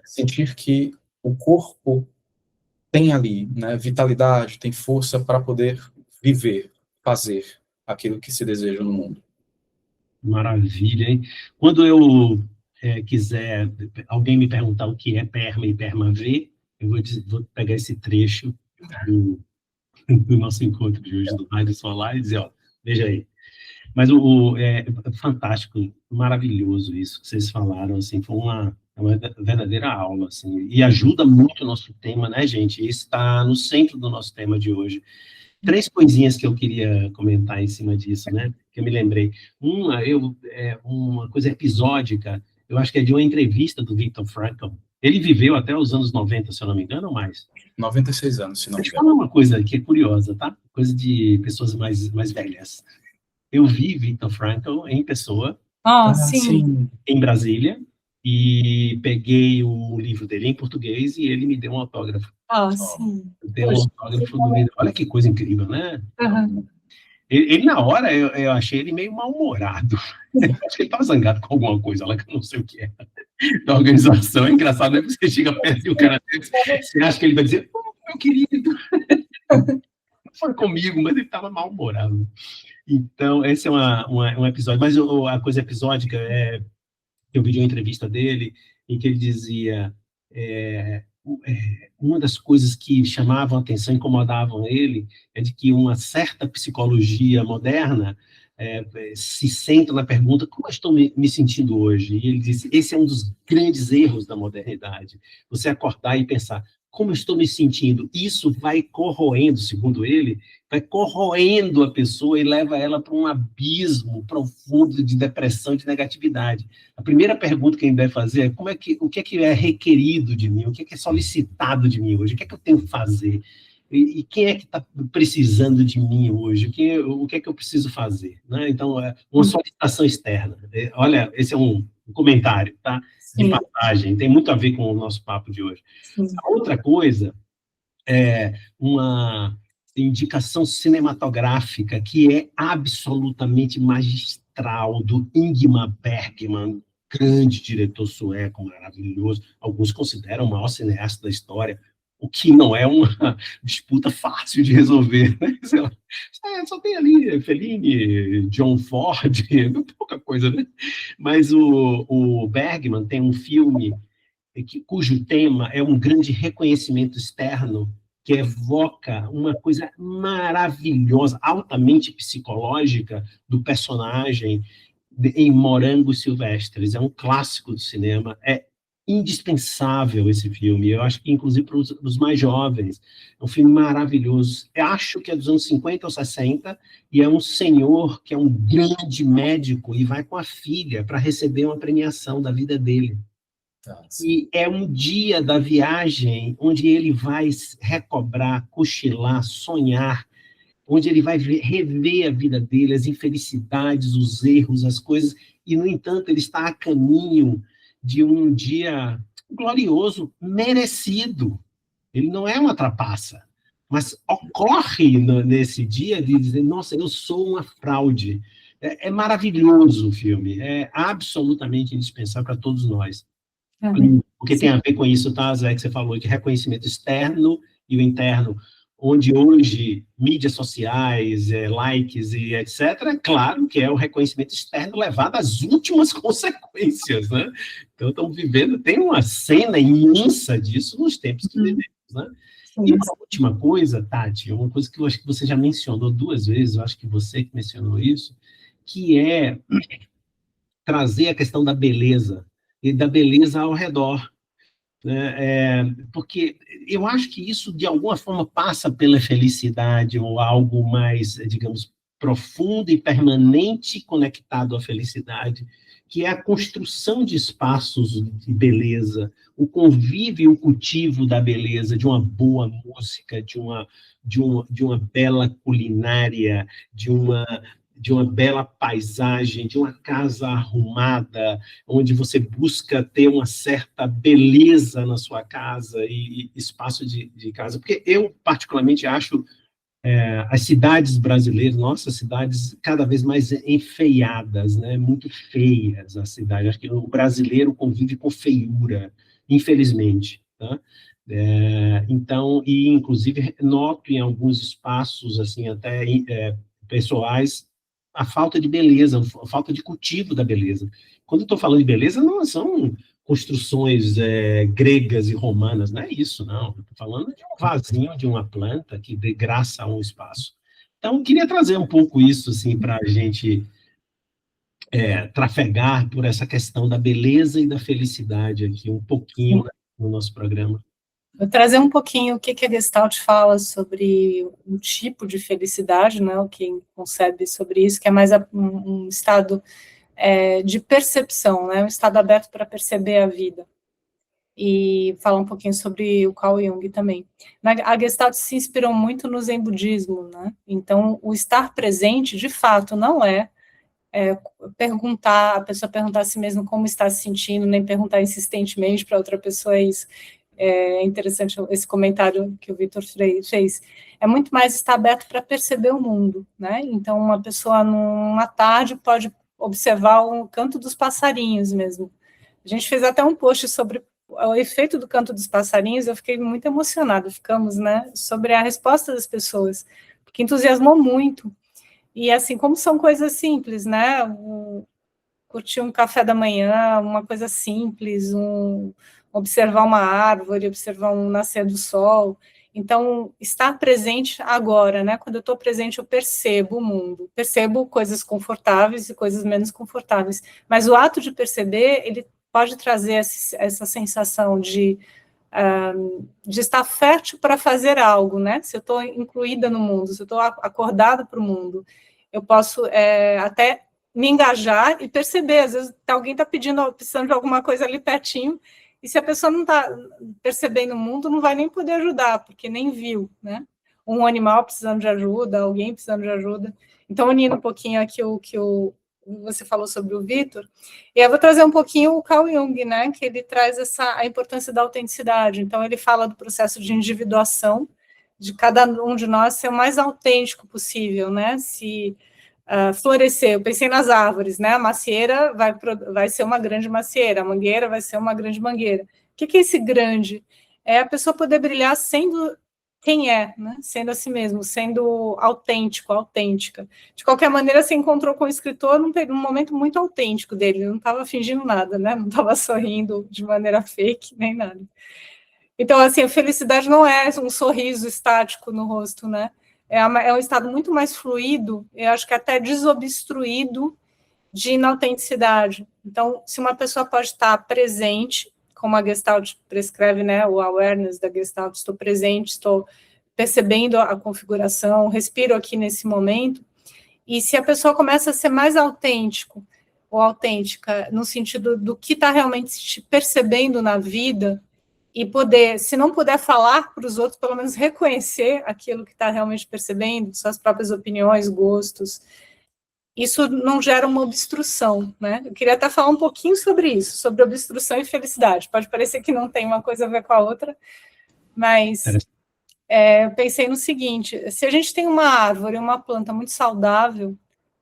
sentir que o corpo tem ali, né, vitalidade, tem força para poder viver, fazer aquilo que se deseja no mundo. Maravilha, hein? Quando eu quiser, alguém me perguntar o que é PERMA e PERMA-V, eu vou pegar esse trecho do nosso encontro de hoje do Raio do Solar e dizer, ó, veja aí. Mas é fantástico, maravilhoso isso que vocês falaram, assim, foi uma verdadeira aula, assim, e ajuda muito o nosso tema, né, gente? Isso está no centro do nosso tema de hoje. 3 coisinhas que eu queria comentar em cima disso, né, que eu me lembrei. Uma coisa episódica, eu acho que é de uma entrevista do Viktor Frankl. Ele viveu até os anos 90, se eu não me engano, ou mais? 96 anos, se não me engano. Deixa eu falar uma coisa que é curiosa, tá? Coisa de pessoas mais velhas. Eu vi Viktor Frankl em pessoa, sim. em Brasília, e peguei o livro dele em português e ele me deu um autógrafo. Sim. Deu um autógrafo do livro. Olha que coisa incrível, né? Uhum. Ele, na hora, eu achei ele meio mal-humorado. Acho que ele estava zangado com alguma coisa lá, que eu não sei o que é. Da organização. É engraçado, né? Você chega perto e o cara... Você acha que ele vai dizer, meu querido... Não foi comigo, mas ele estava mal-humorado. Então, esse é um episódio. Mas a coisa episódica é... Eu vi uma entrevista dele em que ele dizia... uma das coisas que chamavam a atenção, incomodavam ele, é de que uma certa psicologia moderna se centra na pergunta, como eu estou me sentindo hoje? E ele disse, esse é um dos grandes erros da modernidade, você acordar e pensar, como eu estou me sentindo? Isso vai corroendo, segundo ele, vai corroendo a pessoa e leva ela para um abismo profundo de depressão e de negatividade. A primeira pergunta que a gente deve fazer é o que é requerido de mim, o que é solicitado de mim hoje, o que é que eu tenho que fazer? E quem é que está precisando de mim hoje? O que é que eu preciso fazer? Né? Então, uma solicitação externa. Olha, esse é um comentário, tá? De passagem, tem muito a ver com o nosso papo de hoje. Sim. A outra coisa é uma indicação cinematográfica que é absolutamente magistral, do Ingmar Bergman, grande diretor sueco, maravilhoso. Alguns consideram o maior cineasta da história, o que não é uma disputa fácil de resolver, né? Só tem ali Fellini, John Ford, pouca coisa, né? Mas o Bergman tem um filme cujo tema é um grande reconhecimento externo que evoca uma coisa maravilhosa, altamente psicológica do personagem em Morangos Silvestres. É um clássico do cinema, é indispensável esse filme, eu acho que inclusive para os mais jovens, é um filme maravilhoso, eu acho que é dos anos 50 ou 60, e é um senhor que é um grande médico e vai com a filha para receber uma premiação da vida dele. E é um dia da viagem onde ele vai recobrar, cochilar, sonhar, onde ele vai rever a vida dele, as infelicidades, os erros, as coisas, e, no entanto, ele está a caminho de um dia glorioso, merecido. Ele não é uma trapaça, mas ocorre nesse dia de dizer, nossa, eu sou uma fraude. É maravilhoso o filme, é absolutamente indispensável para todos nós. Porque tem a ver com isso, tá, Zé, que você falou, que reconhecimento externo e o interno, onde hoje mídias sociais, likes e etc., claro que é o reconhecimento externo levado às últimas consequências, né? Então, estamos vivendo, tem uma cena imensa disso nos tempos que vivemos, né? E uma última coisa, Tati, uma coisa que eu acho que você já mencionou 2 vezes, eu acho que você que mencionou isso, que é trazer a questão da beleza, e da beleza ao redor, né? Porque eu acho que isso, de alguma forma, passa pela felicidade, ou algo mais, digamos, profundo e permanente conectado à felicidade, que é a construção de espaços de beleza, o convívio e o cultivo da beleza, de uma boa música, de uma bela culinária, de uma bela paisagem, de uma casa arrumada, onde você busca ter uma certa beleza na sua casa e espaço de casa. Porque eu, particularmente, acho as cidades brasileiras, nossas cidades, cada vez mais enfeiadas, né? Muito feias as cidades. Acho que o brasileiro convive com feiura, infelizmente, tá? Então, e inclusive noto em alguns espaços, assim, até pessoais, a falta de beleza, a falta de cultivo da beleza. Quando eu estou falando de beleza, não são construções gregas e romanas, não é isso, não. Estou falando de um vasinho, de uma planta que dê graça a um espaço. Então, eu queria trazer um pouco isso, assim, para a gente trafegar por essa questão da beleza e da felicidade aqui, um pouquinho no nosso programa. Vou trazer um pouquinho o que a Gestalt fala sobre um tipo de felicidade, né, o que concebe sobre isso, que é mais um estado de percepção, né, um estado aberto para perceber a vida. E fala um pouquinho sobre o Carl Jung também. A Gestalt se inspirou muito no Zen budismo, né, então o estar presente, de fato, não é a pessoa perguntar a si mesma como está se sentindo, nem perguntar insistentemente para outra pessoa isso. É interessante esse comentário que o Vitor fez. É muito mais estar aberto para perceber o mundo, né? Então, uma pessoa, numa tarde, pode observar o canto dos passarinhos mesmo. A gente fez até um post sobre o efeito do canto dos passarinhos, eu fiquei muito emocionada, né? Sobre a resposta das pessoas, porque entusiasmou muito. E, assim, como são coisas simples, né? Curtir um café da manhã, uma coisa simples, observar uma árvore, observar um nascer do sol. Então, estar presente agora, né? Quando eu estou presente, eu percebo o mundo, percebo coisas confortáveis e coisas menos confortáveis. Mas o ato de perceber, ele pode trazer essa sensação de estar fértil para fazer algo, né? Se eu estou incluída no mundo, se eu estou acordada para o mundo, eu posso até me engajar e perceber, às vezes alguém está precisando de alguma coisa ali pertinho, e se a pessoa não está percebendo o mundo, não vai nem poder ajudar, porque nem viu, né? Um animal precisando de ajuda, alguém precisando de ajuda. Então, unindo um pouquinho aqui o que você falou sobre o Vitor, e eu vou trazer um pouquinho o Carl Jung, né? Que ele traz a importância da autenticidade. Então, ele fala do processo de individuação, de cada um de nós ser o mais autêntico possível, né? Se florescer, eu pensei nas árvores, né? A macieira vai ser uma grande macieira, a mangueira vai ser uma grande mangueira. O que é esse grande? É a pessoa poder brilhar sendo quem é, né? Sendo a si mesmo, sendo autêntico, autêntica. De qualquer maneira, se encontrou com o escritor num momento muito autêntico dele, ele não estava fingindo nada, né? Não estava sorrindo de maneira fake, nem nada. Então, assim, a felicidade não é um sorriso estático no rosto, né? É um estado muito mais fluido, eu acho que até desobstruído de inautenticidade. Então, se uma pessoa pode estar presente, como a Gestalt prescreve, né, o awareness da Gestalt, estou presente, estou percebendo a configuração, respiro aqui nesse momento, e se a pessoa começa a ser mais autêntico ou autêntica, no sentido do que está realmente percebendo na vida, e poder, se não puder falar para os outros, pelo menos reconhecer aquilo que está realmente percebendo, suas próprias opiniões, gostos. Isso não gera uma obstrução, né? Eu queria até falar um pouquinho sobre isso, sobre obstrução e felicidade. Pode parecer que não tem uma coisa a ver com a outra, mas eu pensei no seguinte: se a gente tem uma árvore, uma planta muito saudável,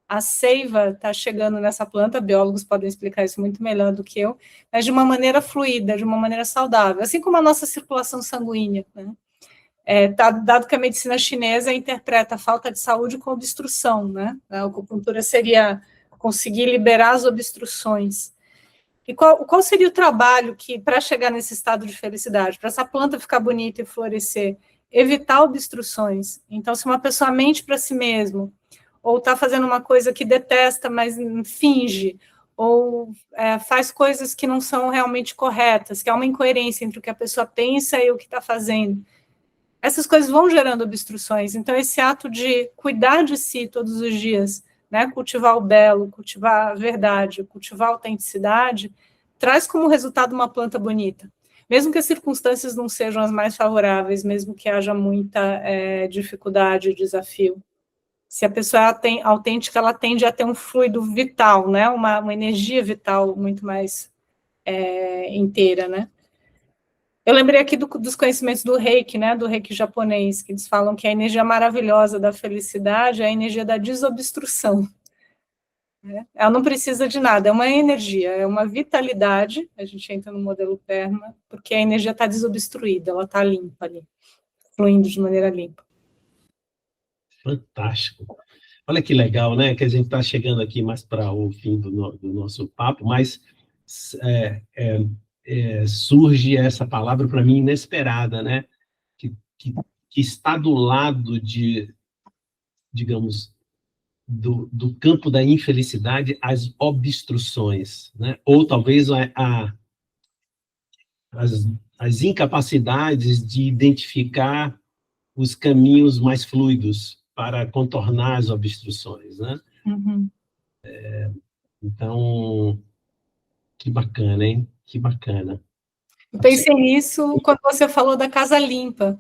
a seiva está chegando nessa planta, biólogos podem explicar isso muito melhor do que eu, mas de uma maneira fluida, de uma maneira saudável, assim como a nossa circulação sanguínea, né? Dado que a medicina chinesa interpreta a falta de saúde com obstrução, né? A acupuntura seria conseguir liberar as obstruções. E qual seria o trabalho que, para chegar nesse estado de felicidade, para essa planta ficar bonita e florescer? Evitar obstruções. Então, se uma pessoa mente para si mesmo, ou está fazendo uma coisa que detesta, mas finge, ou faz coisas que não são realmente corretas, que há uma incoerência entre o que a pessoa pensa e o que está fazendo, essas coisas vão gerando obstruções. Então, esse ato de cuidar de si todos os dias, né, cultivar o belo, cultivar a verdade, cultivar a autenticidade, traz como resultado uma planta bonita. Mesmo que as circunstâncias não sejam as mais favoráveis, mesmo que haja muita dificuldade e desafio. Se a pessoa é autêntica, ela tende a ter um fluido vital, né, uma energia vital muito mais inteira, né? Eu lembrei aqui dos conhecimentos do Reiki, né, do Reiki japonês, que eles falam que a energia maravilhosa da felicidade é a energia da desobstrução. Né? Ela não precisa de nada, é uma energia, é uma vitalidade, a gente entra no modelo PERMA, porque a energia está desobstruída, ela está limpa ali, fluindo de maneira limpa. Fantástico. Olha que legal, né, que a gente está chegando aqui mais para o fim do nosso papo, mas surge essa palavra para mim inesperada, né? Que está do lado digamos, do campo da infelicidade, as obstruções, né? Ou talvez as incapacidades de identificar os caminhos mais fluidos para contornar as obstruções, né? Uhum. Então, que bacana, hein? Que bacana. Eu pensei nisso quando você falou da casa limpa,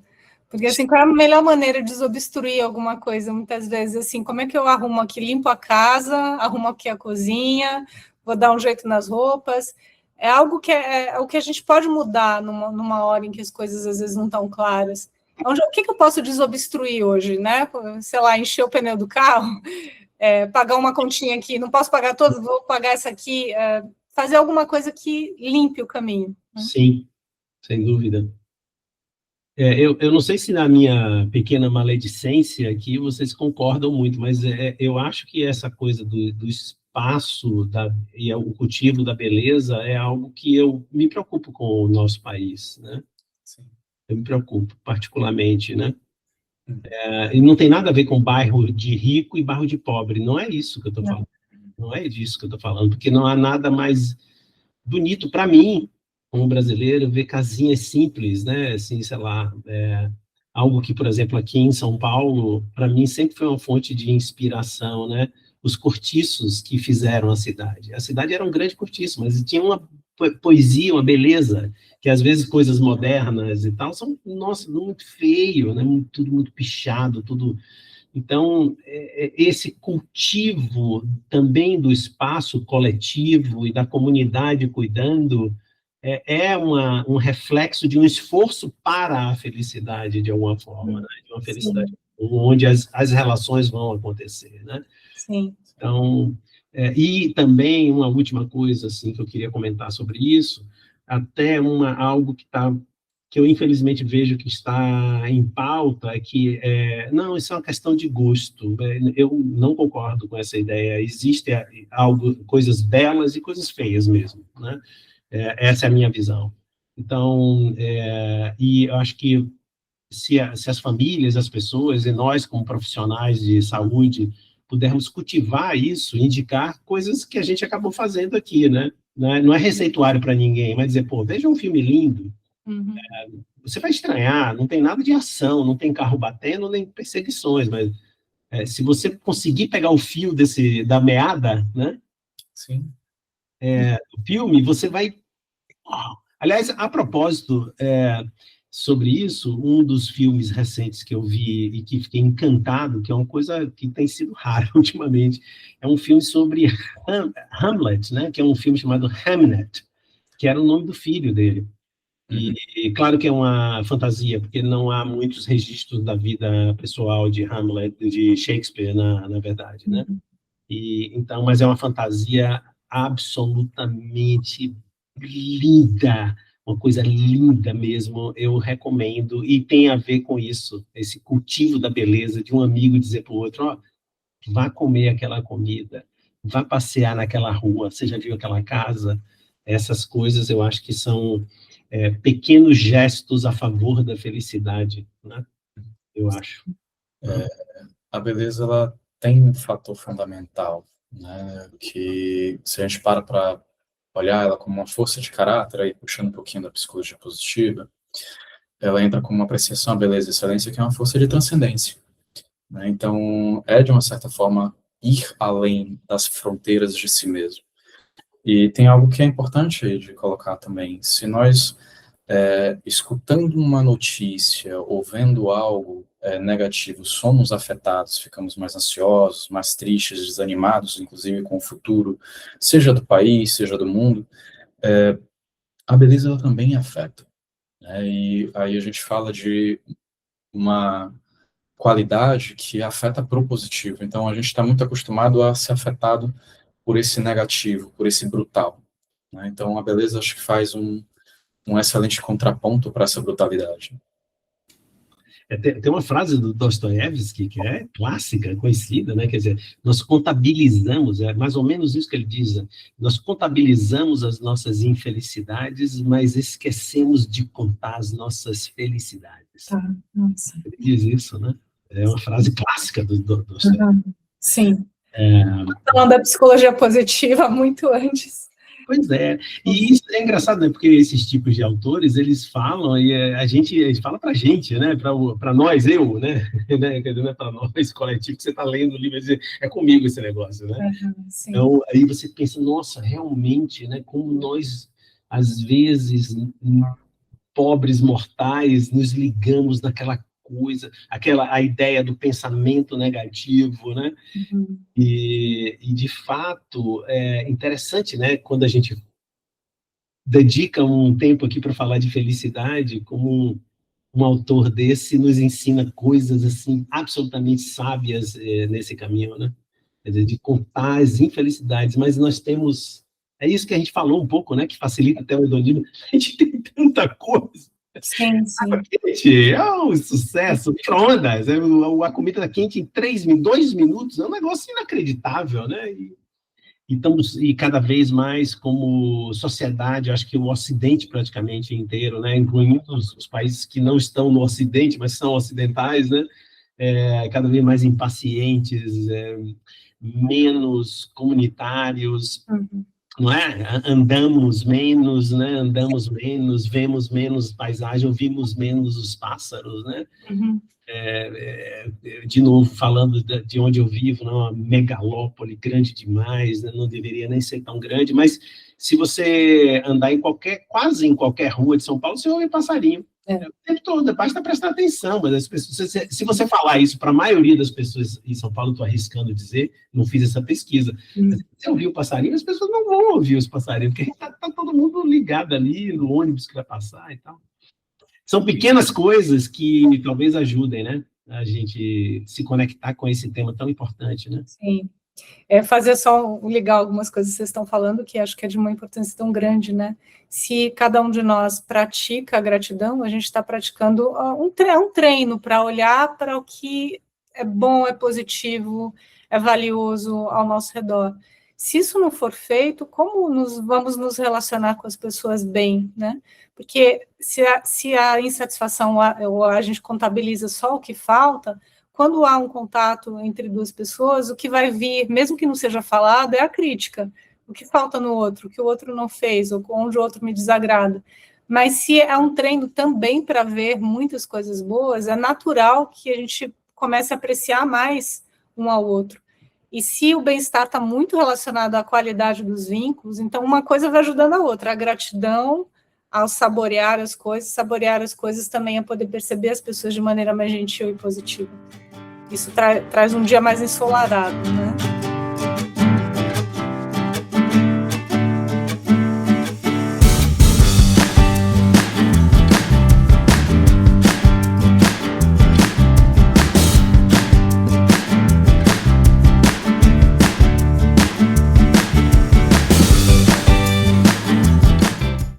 porque assim, qual é a melhor maneira de desobstruir alguma coisa? Muitas vezes, assim, como é que eu arrumo aqui? Limpo a casa, arrumo aqui a cozinha, vou dar um jeito nas roupas. É algo que é o que a gente pode mudar numa hora em que as coisas às vezes não estão claras. O que eu posso desobstruir hoje, né? Sei lá, encher o pneu do carro, pagar uma continha aqui, não posso pagar todas, vou pagar essa aqui, fazer alguma coisa que limpe o caminho. Né? Sim, sem dúvida. Eu não sei se na minha pequena maledicência aqui vocês concordam muito, mas eu acho que essa coisa do espaço e o cultivo da beleza é algo que eu me preocupo com o nosso país, né? Sim. Eu me preocupo particularmente, né? E não tem nada a ver com bairro de rico e bairro de pobre, não é isso que eu estou falando. Não é disso que eu estou falando, porque não há nada mais bonito para mim, como brasileiro, ver casinhas simples, né? Assim, sei lá, algo que, por exemplo, aqui em São Paulo, para mim sempre foi uma fonte de inspiração, né? Os cortiços que fizeram a cidade. A cidade era um grande cortiço, mas tinha uma poesia, uma beleza, que às vezes coisas modernas e tal são, nossa, muito feio, né? Tudo muito pichado, tudo. Então, esse cultivo também do espaço coletivo e da comunidade cuidando um reflexo de um esforço para a felicidade, de alguma forma, né? De uma felicidade onde as relações vão acontecer, né? Sim. Então, e também uma última coisa assim, que eu queria comentar sobre isso, até algo que eu infelizmente vejo que está em pauta, é que, não, isso é uma questão de gosto. Eu não concordo com essa ideia. Existem coisas belas e coisas feias mesmo, né? Essa é a minha visão. Então, e eu acho que se as famílias, as pessoas, e nós como profissionais de saúde, pudermos cultivar isso, indicar coisas que a gente acabou fazendo aqui, né? Não é receituário para ninguém, mas dizer, pô, veja um filme lindo, Uhum. Você vai estranhar, não tem nada de ação, não tem carro batendo, nem perseguições, mas se você conseguir pegar o fio da meada, né? Sim. Do filme, você vai... Aliás, a propósito, sobre isso, um dos filmes recentes que eu vi e que fiquei encantado, que é uma coisa que tem sido rara ultimamente, é um filme sobre Hamlet, né, que é um filme chamado Hamnet, que era o nome do filho dele. E claro que é uma fantasia, porque não há muitos registros da vida pessoal de Hamlet, de Shakespeare, na verdade, né? Então, mas é uma fantasia absolutamente linda, uma coisa linda mesmo, eu recomendo, e tem a ver com isso, esse cultivo da beleza, de um amigo dizer para o outro, ó, vá comer aquela comida, vá passear naquela rua, você já viu aquela casa? Essas coisas eu acho que são pequenos gestos a favor da felicidade, né? Eu acho. A beleza, ela tem um fator fundamental, né, que se a gente para olhar ela como uma força de caráter, aí puxando um pouquinho da psicologia positiva, ela entra como uma apreciação à beleza e excelência, que é uma força de transcendência, né? Então, é, de uma certa forma, ir além das fronteiras de si mesmo. E tem algo que é importante aí de colocar também. Se nós, escutando uma notícia ou vendo algo negativo, somos afetados, ficamos mais ansiosos, mais tristes, desanimados, inclusive com o futuro, seja do país, seja do mundo, a beleza ela também afeta, né? E aí a gente fala de uma qualidade que afeta pro positivo. Então a gente está muito acostumado a ser afetado por esse negativo, por esse brutal, né? Então a beleza acho que faz um excelente contraponto para essa brutalidade. Tem uma frase do Dostoiévski que é clássica, conhecida, né? Quer dizer, nós contabilizamos, é mais ou menos isso que ele diz, né? Nós contabilizamos as nossas infelicidades, mas esquecemos de contar as nossas felicidades. Nossa. Ele diz isso, né? É uma frase clássica do Dostoiévski. Sim. Falando da psicologia positiva muito antes. Pois é, e isso é engraçado, né? Porque esses tipos de autores, eles falam, e eles falam pra gente, né? Pra nós, eu, né? Não é pra nós, coletivo, que você tá lendo o livro, é comigo esse negócio, né? Então, aí você pensa, nossa, realmente, né? Como nós, às vezes, pobres mortais, nos ligamos naquela coisa, a ideia do pensamento negativo, né? E, de fato, é interessante, né, quando a gente dedica um tempo aqui para falar de felicidade, como um autor desse nos ensina coisas, assim, absolutamente sábias nesse caminho, né? Quer dizer, de contar as infelicidades, mas nós temos... É isso que a gente falou um pouco, né, que facilita até o hedonismo. A gente tem tanta coisa. Sim. Quente, é um sucesso, micro-ondas, a comida tá quente em 2 minutos, é um negócio inacreditável, né? E cada vez mais, como sociedade, acho que o Ocidente praticamente inteiro, né, incluindo os países que não estão no Ocidente, mas são ocidentais, né, cada vez mais impacientes, menos comunitários, não é? Andamos menos, né? Andamos menos, vemos menos paisagem, ouvimos menos os pássaros, né? De novo, falando de onde eu vivo, né? Uma megalópole grande demais, né? Não deveria nem ser tão grande, mas se você andar quase em qualquer rua de São Paulo, você ouve passarinho. O tempo todo, basta prestar atenção, mas as pessoas, se você falar isso para a maioria das pessoas em São Paulo, estou arriscando dizer, não fiz essa pesquisa, mas se você ouvir o passarinho, as pessoas não vão ouvir os passarinhos, porque está todo mundo ligado ali no ônibus que vai passar e tal. São pequenas coisas que talvez ajudem, né, a gente se conectar com esse tema tão importante, né? Sim. Fazer só ligar algumas coisas que vocês estão falando, que acho que é de uma importância tão grande, né? Se cada um de nós pratica a gratidão, a gente está praticando um treino para olhar para o que é bom, é positivo, é valioso ao nosso redor. Se isso não for feito, como vamos nos relacionar com as pessoas bem, né? Porque se a insatisfação, ou a gente contabiliza só o que falta, quando há um contato entre duas pessoas, o que vai vir, mesmo que não seja falado, é a crítica. O que falta no outro, o que o outro não fez, ou onde o outro me desagrada. Mas se é um treino também para ver muitas coisas boas, é natural que a gente comece a apreciar mais um ao outro. E se o bem-estar está muito relacionado à qualidade dos vínculos, então uma coisa vai ajudando a outra. A gratidão ao saborear as coisas também é poder perceber as pessoas de maneira mais gentil e positiva. Isso traz um dia mais ensolarado, né?